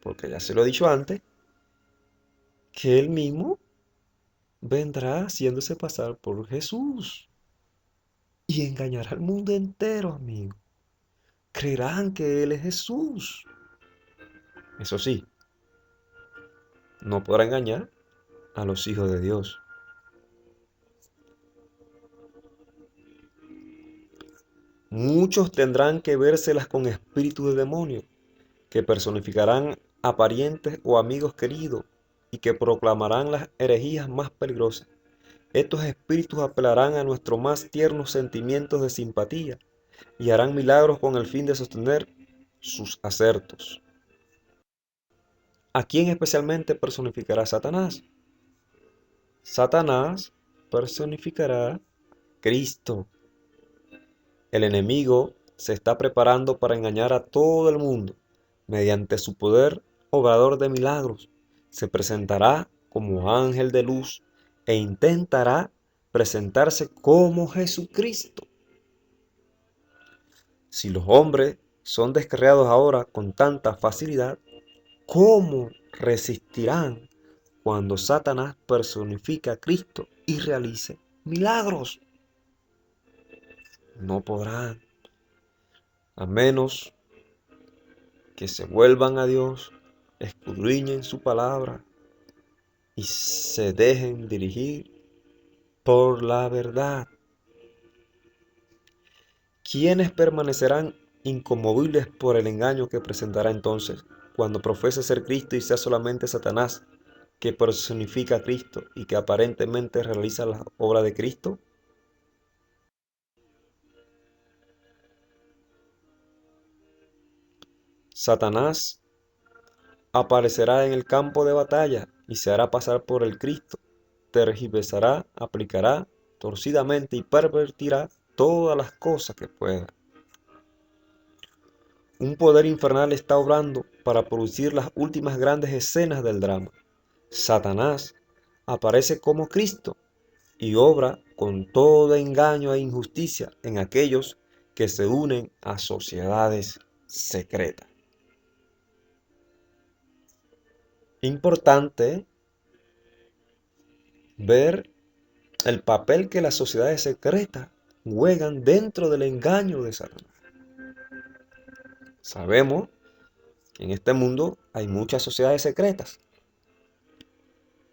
porque ya se lo he dicho antes, que él mismo vendrá haciéndose pasar por Jesús y engañará al mundo entero, amigo. Creerán que él es Jesús. Eso sí, no podrá engañar a los hijos de Dios. Muchos tendrán que vérselas con espíritus de demonios, que personificarán a parientes o amigos queridos y que proclamarán las herejías más peligrosas. Estos espíritus apelarán a nuestros más tiernos sentimientos de simpatía y harán milagros con el fin de sostener sus acertos. ¿A quién especialmente personificará Satanás? Satanás personificará a Cristo. El enemigo se está preparando para engañar a todo el mundo. Mediante su poder obrador de milagros, se presentará como ángel de luz e intentará presentarse como Jesucristo. Si los hombres son descarriados ahora con tanta facilidad, ¿cómo resistirán cuando Satanás personifica a Cristo y realice milagros? No podrán, a menos que se vuelvan a Dios, escudriñen su palabra y se dejen dirigir por la verdad. ¿Quiénes permanecerán inconmovibles por el engaño que presentará entonces, cuando profese ser Cristo y sea solamente Satanás, que personifica a Cristo y que aparentemente realiza la obra de Cristo? Satanás aparecerá en el campo de batalla y se hará pasar por el Cristo, tergiversará, aplicará torcidamente y pervertirá todas las cosas que pueda. Un poder infernal está obrando para producir las últimas grandes escenas del drama. Satanás aparece como Cristo y obra con todo engaño e injusticia en aquellos que se unen a sociedades secretas. Importante ver el papel que las sociedades secretas juegan dentro del engaño de Satanás. Sabemos que en este mundo hay muchas sociedades secretas,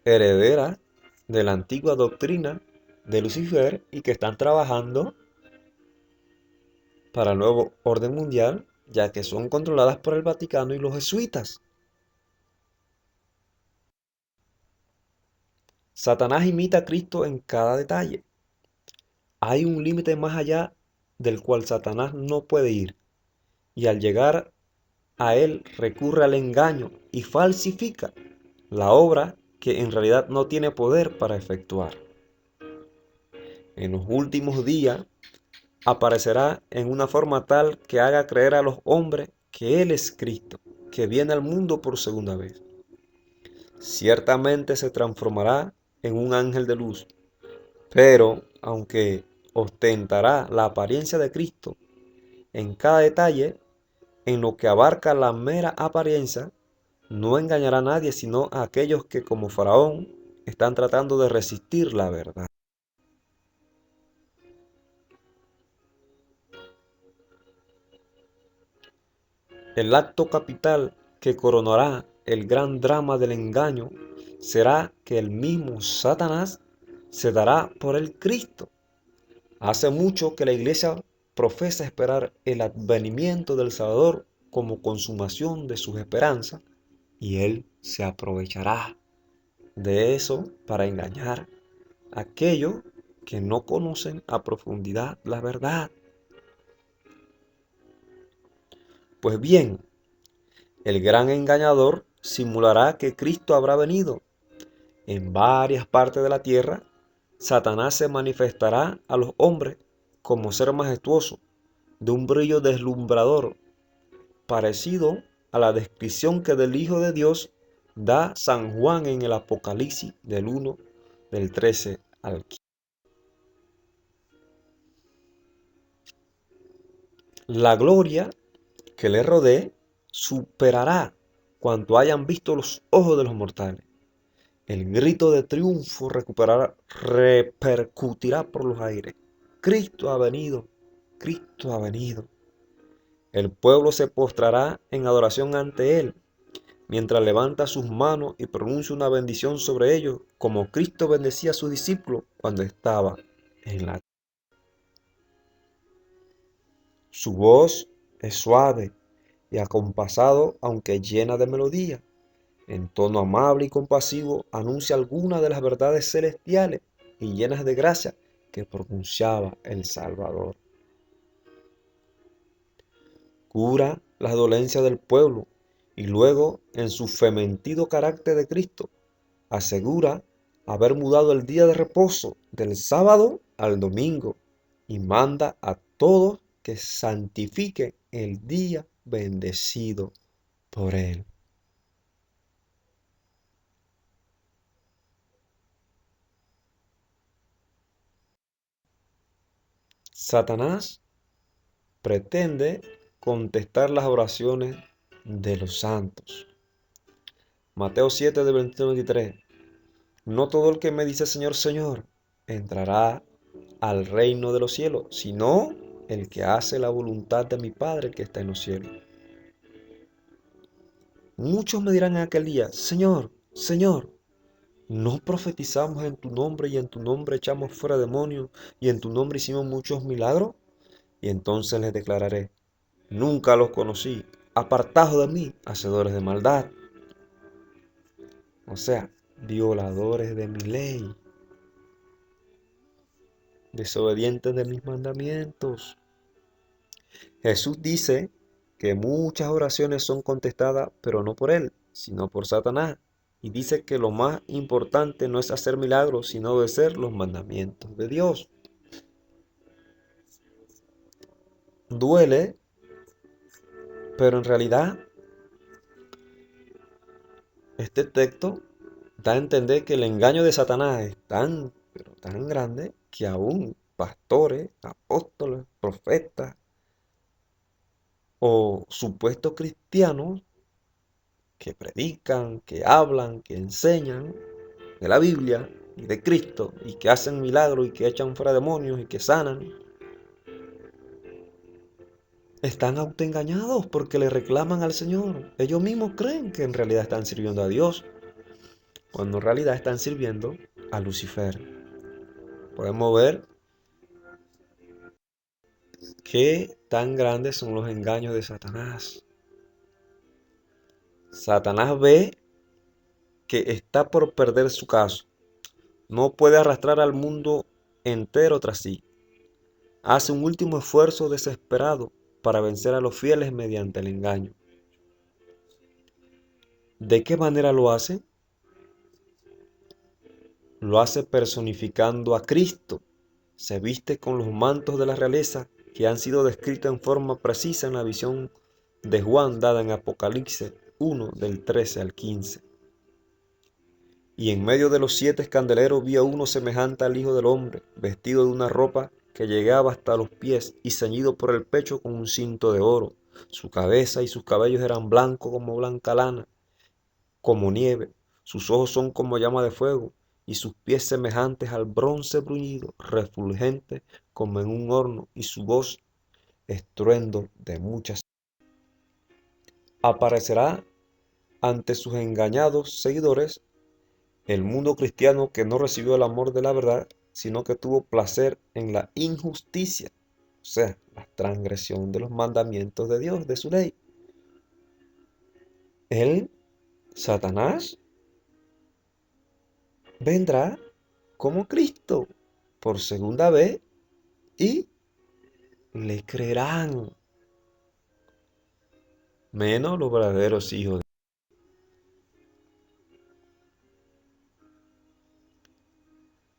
herederas de la antigua doctrina de Lucifer y que están trabajando para el nuevo orden mundial, ya que son controladas por el Vaticano y los jesuitas. Satanás imita a Cristo en cada detalle. Hay un límite más allá del cual Satanás no puede ir, y al llegar a él recurre al engaño y falsifica la obra que en realidad no tiene poder para efectuar. En los últimos días aparecerá en una forma tal que haga creer a los hombres que Él es Cristo, que viene al mundo por segunda vez. Ciertamente se transformará en un ángel de luz, pero aunque ostentará la apariencia de Cristo, en cada detalle, en lo que abarca la mera apariencia, no engañará a nadie sino a aquellos que, como Faraón, están tratando de resistir la verdad. El acto capital que coronará el gran drama del engaño será que el mismo Satanás se dará por el Cristo. Hace mucho que la Iglesia profesa esperar el advenimiento del Salvador como consumación de sus esperanzas, y Él se aprovechará de eso para engañar a aquellos que no conocen a profundidad la verdad. Pues bien, el gran engañador simulará que Cristo habrá venido. En varias partes de la tierra, Satanás se manifestará a los hombres como ser majestuoso, de un brillo deslumbrador, parecido a la descripción que del Hijo de Dios da San Juan en el Apocalipsis del 1, del 13 al 15. La gloria que le rodee superará cuanto hayan visto los ojos de los mortales. El grito de triunfo repercutirá por los aires. Cristo ha venido, Cristo ha venido. El pueblo se postrará en adoración ante Él, mientras levanta sus manos y pronuncia una bendición sobre ellos, como Cristo bendecía a sus discípulos cuando estaba en la tierra. Su voz es suave y acompasado, aunque llena de melodía. En tono amable y compasivo anuncia algunas de las verdades celestiales y llenas de gracia que pronunciaba el Salvador. Cura las dolencias del pueblo y luego, en su fementido carácter de Cristo, asegura haber mudado el día de reposo del sábado al domingo y manda a todos que santifiquen el día bendecido por Él. Satanás pretende contestar las oraciones de los santos. Mateo 7, de 21 al 23. No todo el que me dice Señor, Señor, entrará al reino de los cielos, sino el que hace la voluntad de mi Padre que está en los cielos. Muchos me dirán en aquel día, Señor, Señor, ¿no profetizamos en tu nombre y en tu nombre echamos fuera demonios y en tu nombre hicimos muchos milagros? Y entonces les declararé, nunca los conocí, apartados de mí, hacedores de maldad. O sea, violadores de mi ley, desobedientes de mis mandamientos. Jesús dice que muchas oraciones son contestadas, pero no por Él, sino por Satanás. Y dice que lo más importante no es hacer milagros, sino obedecer los mandamientos de Dios. Duele, pero en realidad este texto da a entender que el engaño de Satanás es tan, pero tan grande que aún pastores, apóstoles, profetas o supuestos cristianos que predican, que hablan, que enseñan de la Biblia y de Cristo y que hacen milagros y que echan fuera demonios y que sanan, están autoengañados porque le reclaman al Señor. Ellos mismos creen que en realidad están sirviendo a Dios, cuando en realidad están sirviendo a Lucifer. Podemos ver qué tan grandes son los engaños de Satanás. Satanás ve que está por perder su caso. No puede arrastrar al mundo entero tras sí. Hace un último esfuerzo desesperado para vencer a los fieles mediante el engaño. ¿De qué manera lo hace? Lo hace personificando a Cristo. Se viste con los mantos de la realeza que han sido descritos en forma precisa en la visión de Juan dada en Apocalipsis 1 del 13 al 15. Y en medio de los 7 candeleros vi a uno semejante al Hijo del Hombre, vestido de una ropa que llegaba hasta los pies y ceñido por el pecho con un cinto de oro. Su cabeza y sus cabellos eran blancos como blanca lana, como nieve. Sus ojos son como llama de fuego y sus pies semejantes al bronce bruñido, refulgente como en un horno, y su voz estruendo de muchas. Aparecerá ante sus engañados seguidores el mundo cristiano que no recibió el amor de la verdad, sino que tuvo placer en la injusticia, o sea, la transgresión de los mandamientos de Dios, de su ley. Él, Satanás, vendrá como Cristo por segunda vez y le creerán, menos los verdaderos hijos.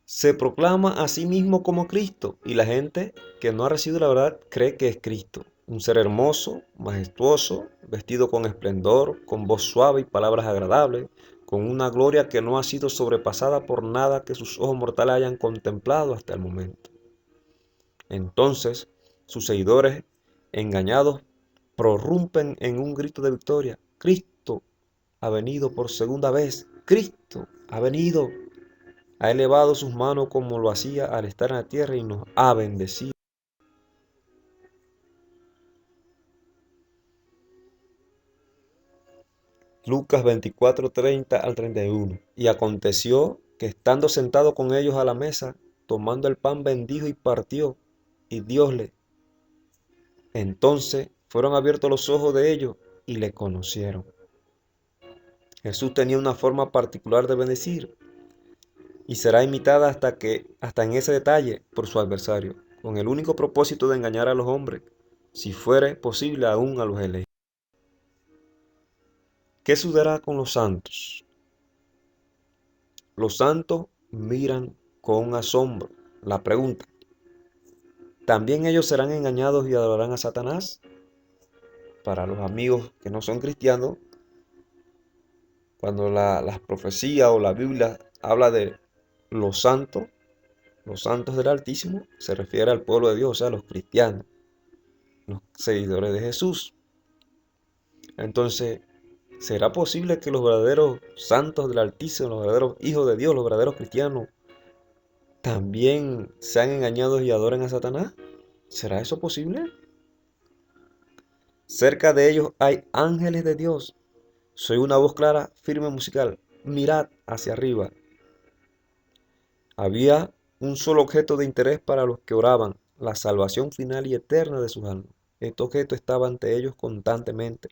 Se proclama a sí mismo como Cristo y la gente que no ha recibido la verdad cree que es Cristo, un ser hermoso, majestuoso, vestido con esplendor, con voz suave y palabras agradables, con una gloria que no ha sido sobrepasada por nada que sus ojos mortales hayan contemplado hasta el momento. Entonces, sus seguidores, engañados, prorrumpen en un grito de victoria: Cristo ha venido por segunda vez, Cristo ha venido. Ha elevado sus manos como lo hacía al estar en la tierra y nos ha bendecido. Lucas 24:30 al 31. Y aconteció que estando sentado con ellos a la mesa, tomando el pan bendijo y partió, y diosle. Entonces fueron abiertos los ojos de ellos y le conocieron. Jesús tenía una forma particular de bendecir y será imitada hasta en ese detalle por su adversario, con el único propósito de engañar a los hombres, si fuere posible aún a los elegidos. ¿Qué sucederá con los santos? Los santos miran con asombro. La pregunta: ¿también ellos serán engañados y adorarán a Satanás? Para los amigos que no son cristianos, cuando las profecías o la Biblia habla de los santos del Altísimo, se refiere al pueblo de Dios, o sea, los cristianos, los seguidores de Jesús. Entonces, ¿será posible que los verdaderos santos del Altísimo, los verdaderos hijos de Dios, los verdaderos cristianos, también sean engañados y adoren a Satanás? ¿Será eso posible? Cerca de ellos hay ángeles de Dios. Soy una voz clara, firme musical. Mirad hacia arriba. Había un solo objeto de interés para los que oraban: la salvación final y eterna de sus almas. Este objeto estaba ante ellos constantemente,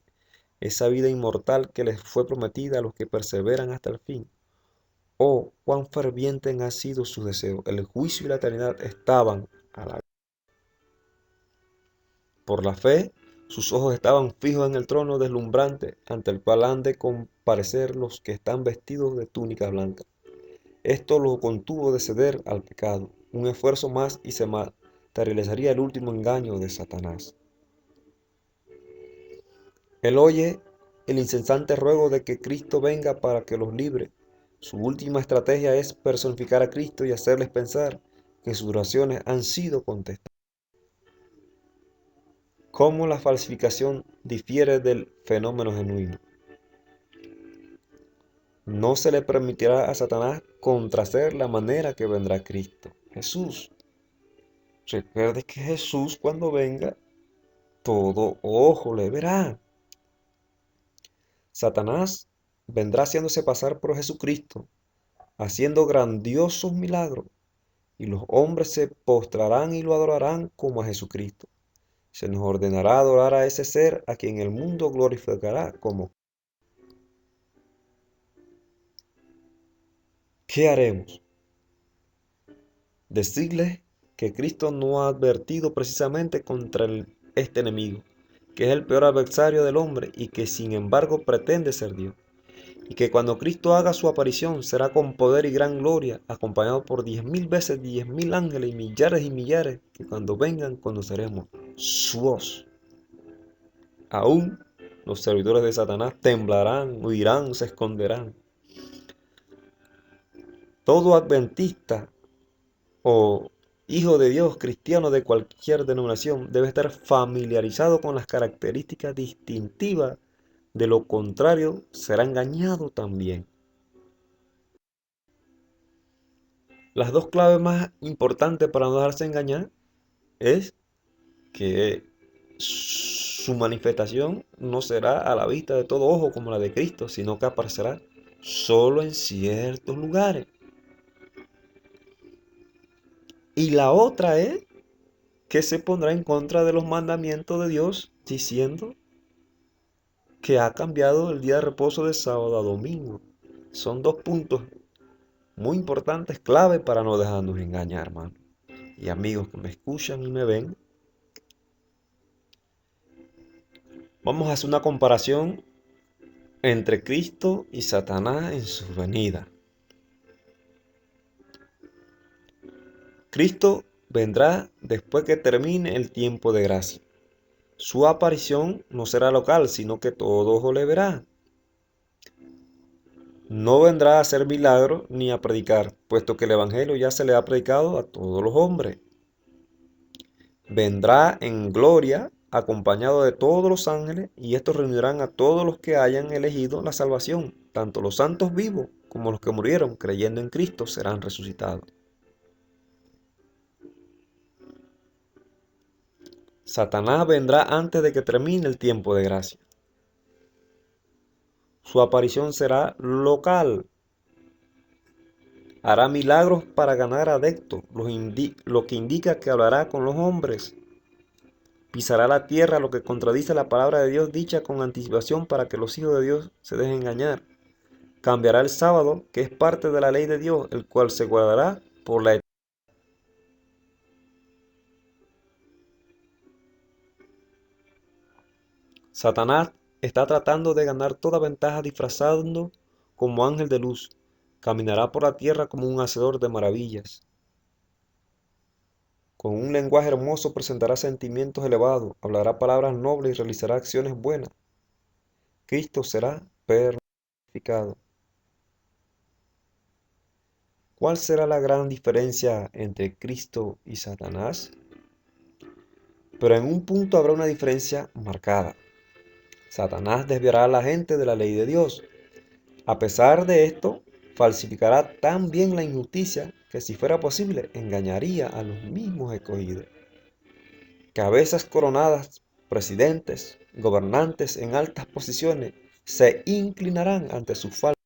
esa vida inmortal que les fue prometida a los que perseveran hasta el fin. Oh, cuán ferviente han sido sus deseos. El juicio y la eternidad estaban a la. Por la fe, sus ojos estaban fijos en el trono deslumbrante, ante el cual han de comparecer los que están vestidos de túnica blanca. Esto lo contuvo de ceder al pecado. Un esfuerzo más y se materializaría el último engaño de Satanás. Él oye el incesante ruego de que Cristo venga para que los libre. Su última estrategia es personificar a Cristo y hacerles pensar que sus oraciones han sido contestadas. ¿Cómo la falsificación difiere del fenómeno genuino? No se le permitirá a Satanás contrahacer la manera que vendrá Cristo, Jesús. Recuerde que Jesús, cuando venga, todo ojo le verá. Satanás vendrá haciéndose pasar por Jesucristo, haciendo grandiosos milagros, y los hombres se postrarán y lo adorarán como a Jesucristo. Se nos ordenará adorar a ese ser a quien el mundo glorificará como. ¿Qué haremos? Decirles que Cristo no ha advertido precisamente contra este enemigo, que es el peor adversario del hombre y que sin embargo pretende ser Dios, y que cuando Cristo haga su aparición será con poder y gran gloria, acompañado por 10.000 veces 10.000 ángeles y millares, que cuando vengan conoceremos su voz. Aún los servidores de Satanás temblarán, huirán, se esconderán. Todo adventista o hijo de Dios, cristiano de cualquier denominación, debe estar familiarizado con las características distintivas. De lo contrario, será engañado también. Las dos claves más importantes para no dejarse engañar es que su manifestación no será a la vista de todo ojo como la de Cristo, sino que aparecerá solo en ciertos lugares. Y la otra es que se pondrá en contra de los mandamientos de Dios, diciendo que ha cambiado el día de reposo de sábado a domingo. Son dos puntos muy importantes, clave para no dejarnos engañar, hermano. Y amigos que me escuchan y me ven, vamos a hacer una comparación entre Cristo y Satanás en su venida. Cristo vendrá después que termine el tiempo de gracia. Su aparición no será local, sino que todo ojo le verá. No vendrá a hacer milagros ni a predicar, puesto que el Evangelio ya se le ha predicado a todos los hombres. Vendrá en gloria, acompañado de todos los ángeles, y estos reunirán a todos los que hayan elegido la salvación. Tanto los santos vivos como los que murieron creyendo en Cristo serán resucitados. Satanás vendrá antes de que termine el tiempo de gracia. Su aparición será local. Hará milagros para ganar adeptos, lo que indica que hablará con los hombres. Pisará la tierra, lo que contradice la palabra de Dios dicha con anticipación para que los hijos de Dios se dejen engañar. Cambiará el sábado, que es parte de la ley de Dios, el cual se guardará por la eternidad. Satanás está tratando de ganar toda ventaja disfrazando como ángel de luz. Caminará por la tierra como un hacedor de maravillas. Con un lenguaje hermoso presentará sentimientos elevados, hablará palabras nobles y realizará acciones buenas. Cristo será personificado. ¿Cuál será la gran diferencia entre Cristo y Satanás? Pero en un punto habrá una diferencia marcada. Satanás desviará a la gente de la ley de Dios. A pesar de esto, falsificará tan bien la injusticia que si fuera posible engañaría a los mismos escogidos. Cabezas coronadas, presidentes, gobernantes en altas posiciones se inclinarán ante su falta.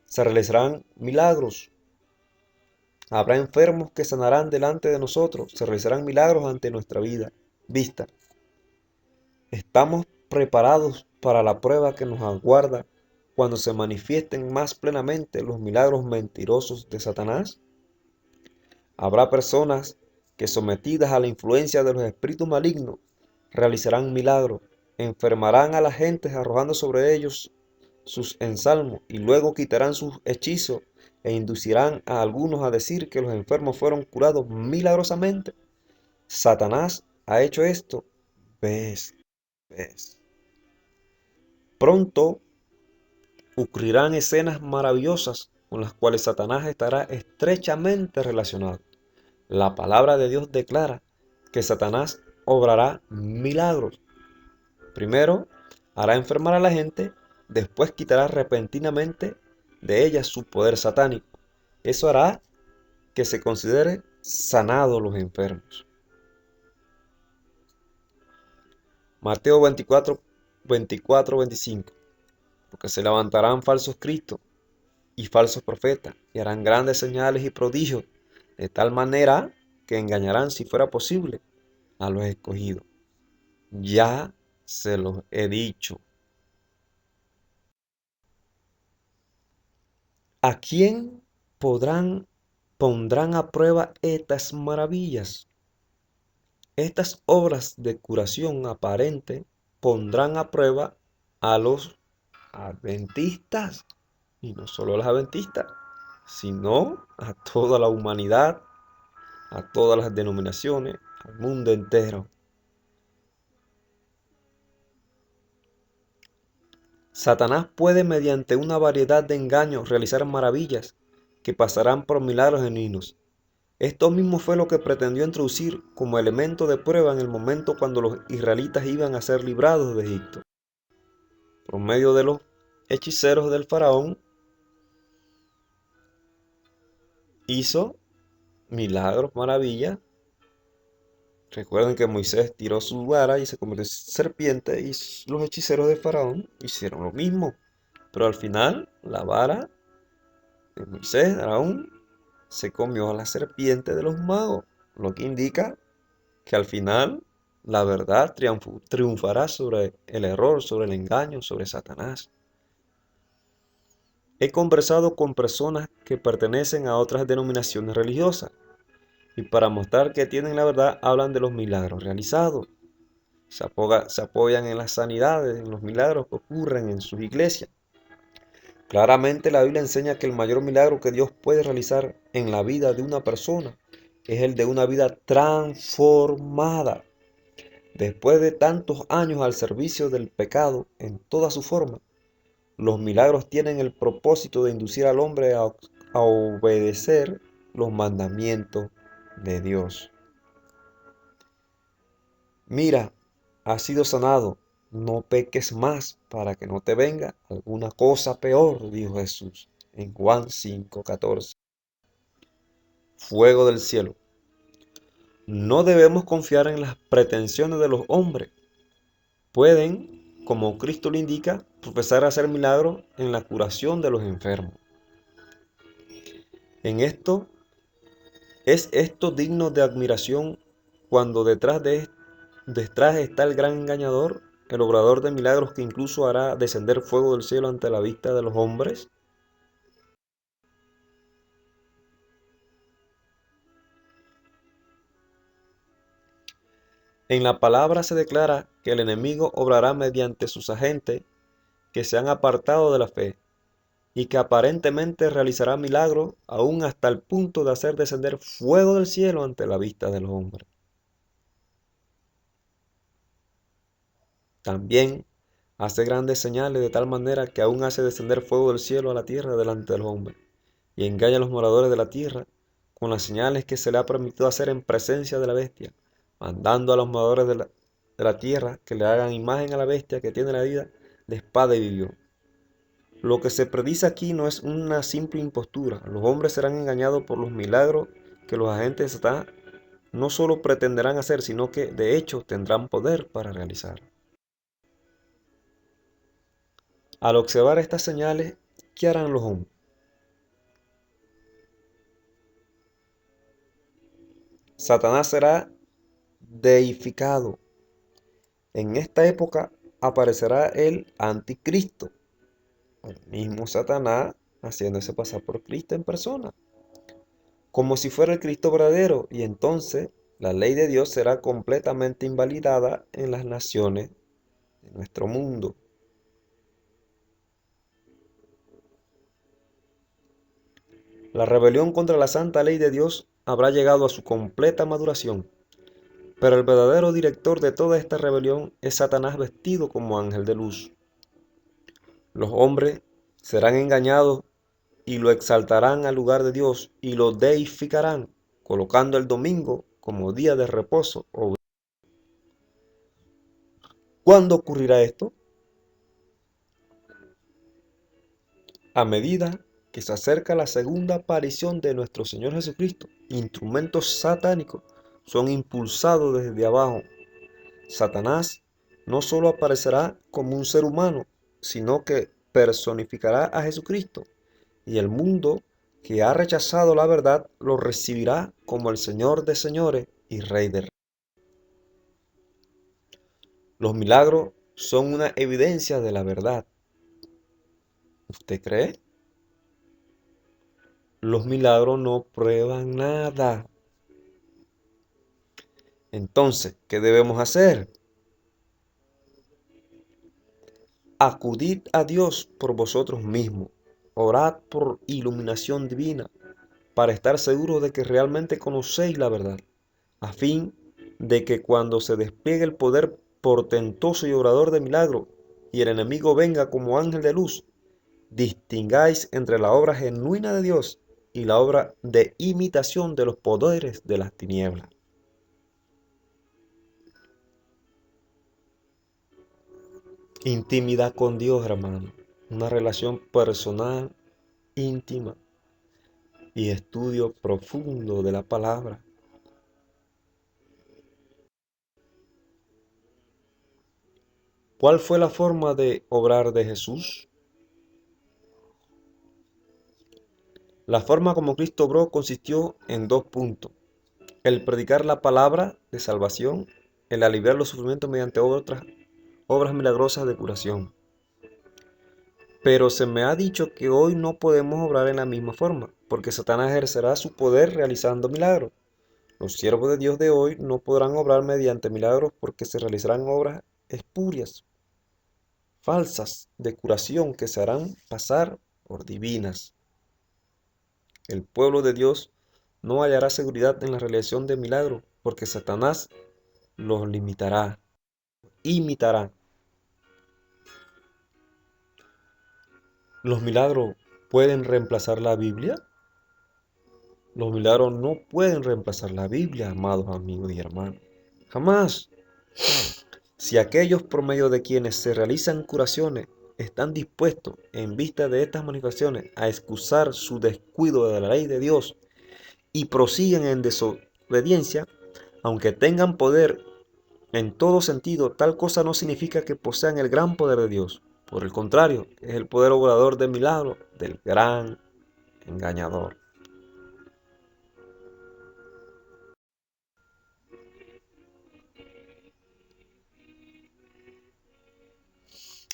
Se realizarán milagros. Habrá enfermos que sanarán delante de nosotros. Se realizarán milagros ante nuestra vista. Estamos preparados para la prueba que nos aguarda cuando se manifiesten más plenamente los milagros mentirosos de Satanás. Habrá personas que, sometidas a la influencia de los espíritus malignos, realizarán milagros, enfermarán a la gente arrojando sobre ellos sus ensalmos y luego quitarán sus hechizos e inducirán a algunos a decir que los enfermos fueron curados milagrosamente. Satanás ha hecho esto vez tras vez. Pronto ocurrirán escenas maravillosas con las cuales Satanás estará estrechamente relacionado. La palabra de Dios declara que Satanás obrará milagros. Primero, hará enfermar a la gente, después quitará repentinamente de ella su poder satánico. Eso hará que se considere sanados los enfermos. Mateo 24, 25. Porque se levantarán falsos cristos y falsos profetas, y harán grandes señales y prodigios, de tal manera que engañarán, si fuera posible, a los escogidos. Ya se los he dicho. ¿A quién pondrán a prueba estas maravillas? Estas obras de curación aparente pondrán a prueba a los adventistas, y no solo a los adventistas, sino a toda la humanidad, a todas las denominaciones, al mundo entero. Satanás puede, mediante una variedad de engaños, realizar maravillas que pasarán por milagros genuinos. Esto mismo fue lo que pretendió introducir como elemento de prueba en el momento cuando los israelitas iban a ser librados de Egipto. Por medio de los hechiceros del faraón, hizo milagros, maravillas. Recuerden que Moisés tiró su vara y se convirtió en serpiente y los hechiceros de faraón hicieron lo mismo. Pero al final, la vara de Moisés, Aarón, se comió a la serpiente de los magos, lo que indica que al final la verdad triunfará sobre el error, sobre el engaño, sobre Satanás. He conversado con personas que pertenecen a otras denominaciones religiosas y para mostrar que tienen la verdad hablan de los milagros realizados. Se apoyan en las sanidades, en los milagros que ocurren en sus iglesias. Claramente la Biblia enseña que el mayor milagro que Dios puede realizar en la vida de una persona es el de una vida transformada. Después de tantos años al servicio del pecado en toda su forma, los milagros tienen el propósito de inducir al hombre a obedecer los mandamientos de Dios. Mira, has sido sanado, no peques más para que no te venga alguna cosa peor, dijo Jesús en Juan 5:14. Fuego del cielo. No debemos confiar en las pretensiones de los hombres. Pueden, como Cristo lo indica, profesar hacer milagros en la curación de los enfermos. ¿Es esto digno de admiración cuando detrás está el gran engañador, el obrador de milagros que incluso hará descender fuego del cielo ante la vista de los hombres? En la palabra se declara que el enemigo obrará mediante sus agentes que se han apartado de la fe y que aparentemente realizará milagros aún hasta el punto de hacer descender fuego del cielo ante la vista de los hombres. También hace grandes señales de tal manera que aún hace descender fuego del cielo a la tierra delante de los hombres y engaña a los moradores de la tierra con las señales que se le ha permitido hacer en presencia de la bestia, mandando a los moradores de la tierra que le hagan imagen a la bestia que tiene la vida de espada y vivió. Lo que se predice aquí no es una simple impostura. Los hombres serán engañados por los milagros que los agentes de Satanás no solo pretenderán hacer, sino que de hecho tendrán poder para realizar. Al observar estas señales, ¿qué harán los hombres? Satanás será deificado. En esta época aparecerá el anticristo, el mismo Satanás haciéndose pasar por Cristo en persona, como si fuera el Cristo verdadero, y entonces la ley de Dios será completamente invalidada en las naciones de nuestro mundo. La rebelión contra la santa ley de Dios habrá llegado a su completa maduración, pero el verdadero director de toda esta rebelión es Satanás vestido como ángel de luz. Los hombres serán engañados y lo exaltarán al lugar de Dios y lo deificarán, colocando el domingo como día de reposo. ¿Cuándo ocurrirá esto? A medida que se acerca la segunda aparición de nuestro Señor Jesucristo, instrumentos satánicos son impulsados desde abajo. Satanás no solo aparecerá como un ser humano, sino que personificará a Jesucristo, y el mundo que ha rechazado la verdad lo recibirá como el Señor de señores y Rey de reyes. Los milagros son una evidencia de la verdad. ¿Usted cree? Los milagros no prueban nada. Entonces, ¿qué debemos hacer? Acudid a Dios por vosotros mismos. Orad por iluminación divina para estar seguros de que realmente conocéis la verdad, a fin de que cuando se despliegue el poder portentoso y obrador de milagro y el enemigo venga como ángel de luz, distingáis entre la obra genuina de Dios y la obra de imitación de los poderes de las tinieblas. Intimidad con Dios, hermano. Una relación personal, íntima y estudio profundo de la palabra. ¿Cuál fue la forma de obrar de Jesús? La forma como Cristo obró consistió en dos puntos: el predicar la palabra de salvación, el aliviar los sufrimientos mediante otras obras milagrosas de curación. Pero se me ha dicho que hoy no podemos obrar en la misma forma, porque Satanás ejercerá su poder realizando milagros. Los siervos de Dios de hoy no podrán obrar mediante milagros porque se realizarán obras espurias, falsas, de curación que se harán pasar por divinas. El pueblo de Dios no hallará seguridad en la realización de milagros porque Satanás los limitará, imitará. ¿Los milagros pueden reemplazar la Biblia? Los milagros no pueden reemplazar la Biblia, amados amigos y hermanos. Jamás. Si aquellos por medio de quienes se realizan curaciones están dispuestos, en vista de estas manifestaciones, a excusar su descuido de la ley de Dios y prosiguen en desobediencia, aunque tengan poder en todo sentido, tal cosa no significa que posean el gran poder de Dios. Por el contrario, es el poder obrador de milagros del gran engañador.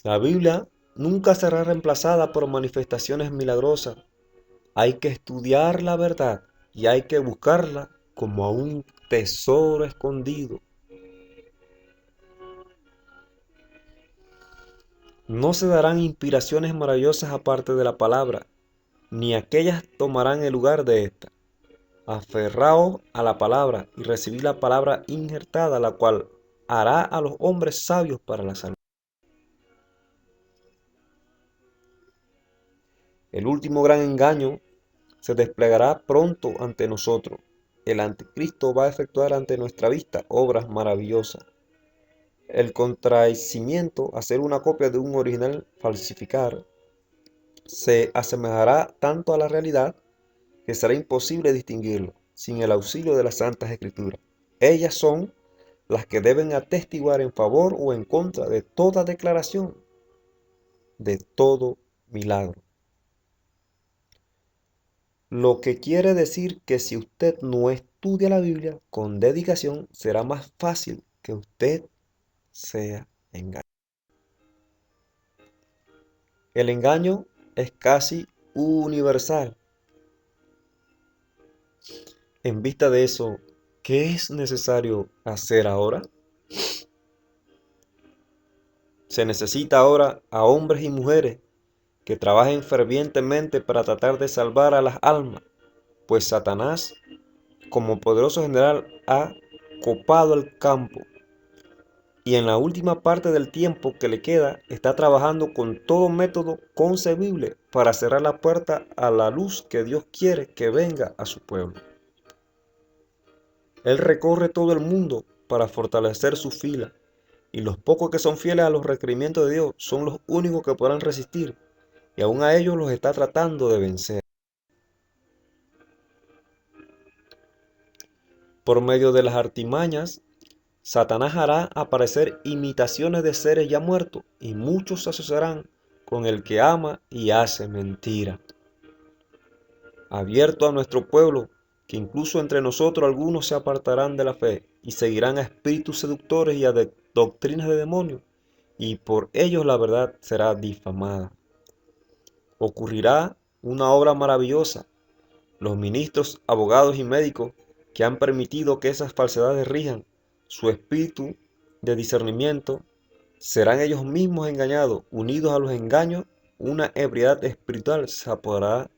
La Biblia nunca será reemplazada por manifestaciones milagrosas. Hay que estudiar la verdad y hay que buscarla como a un tesoro escondido. No se darán inspiraciones maravillosas aparte de la palabra, ni aquellas tomarán el lugar de esta. Aferraos a la palabra y recibid la palabra injertada, la cual hará a los hombres sabios para la salvación. El último gran engaño se desplegará pronto ante nosotros. El anticristo va a efectuar ante nuestra vista obras maravillosas. El contrahicimiento, hacer una copia de un original, falsificar, se asemejará tanto a la realidad que será imposible distinguirlo sin el auxilio de las Santas Escrituras. Ellas son las que deben atestiguar en favor o en contra de toda declaración, de todo milagro. Lo que quiere decir que si usted no estudia la Biblia con dedicación, será más fácil que usted sea engañado. El engaño es casi universal. En vista de eso, ¿qué es necesario hacer ahora? Se necesita ahora a hombres y mujeres que trabajen fervientemente para tratar de salvar a las almas, pues Satanás, como poderoso general, ha copado el campo y en la última parte del tiempo que le queda está trabajando con todo método concebible para cerrar la puerta a la luz que Dios quiere que venga a su pueblo. Él recorre todo el mundo para fortalecer su fila, y los pocos que son fieles a los requerimientos de Dios son los únicos que podrán resistir, y aún a ellos los está tratando de vencer. Por medio de las artimañas, Satanás hará aparecer imitaciones de seres ya muertos, y muchos se asociarán con el que ama y hace mentira. Abierto a nuestro pueblo, que incluso entre nosotros algunos se apartarán de la fe y seguirán a espíritus seductores y a doctrinas de demonios, y por ellos la verdad será difamada. Ocurrirá una obra maravillosa. Los ministros, abogados y médicos que han permitido que esas falsedades rijan su espíritu de discernimiento, serán ellos mismos engañados. Unidos a los engaños, una ebriedad espiritual se apoderará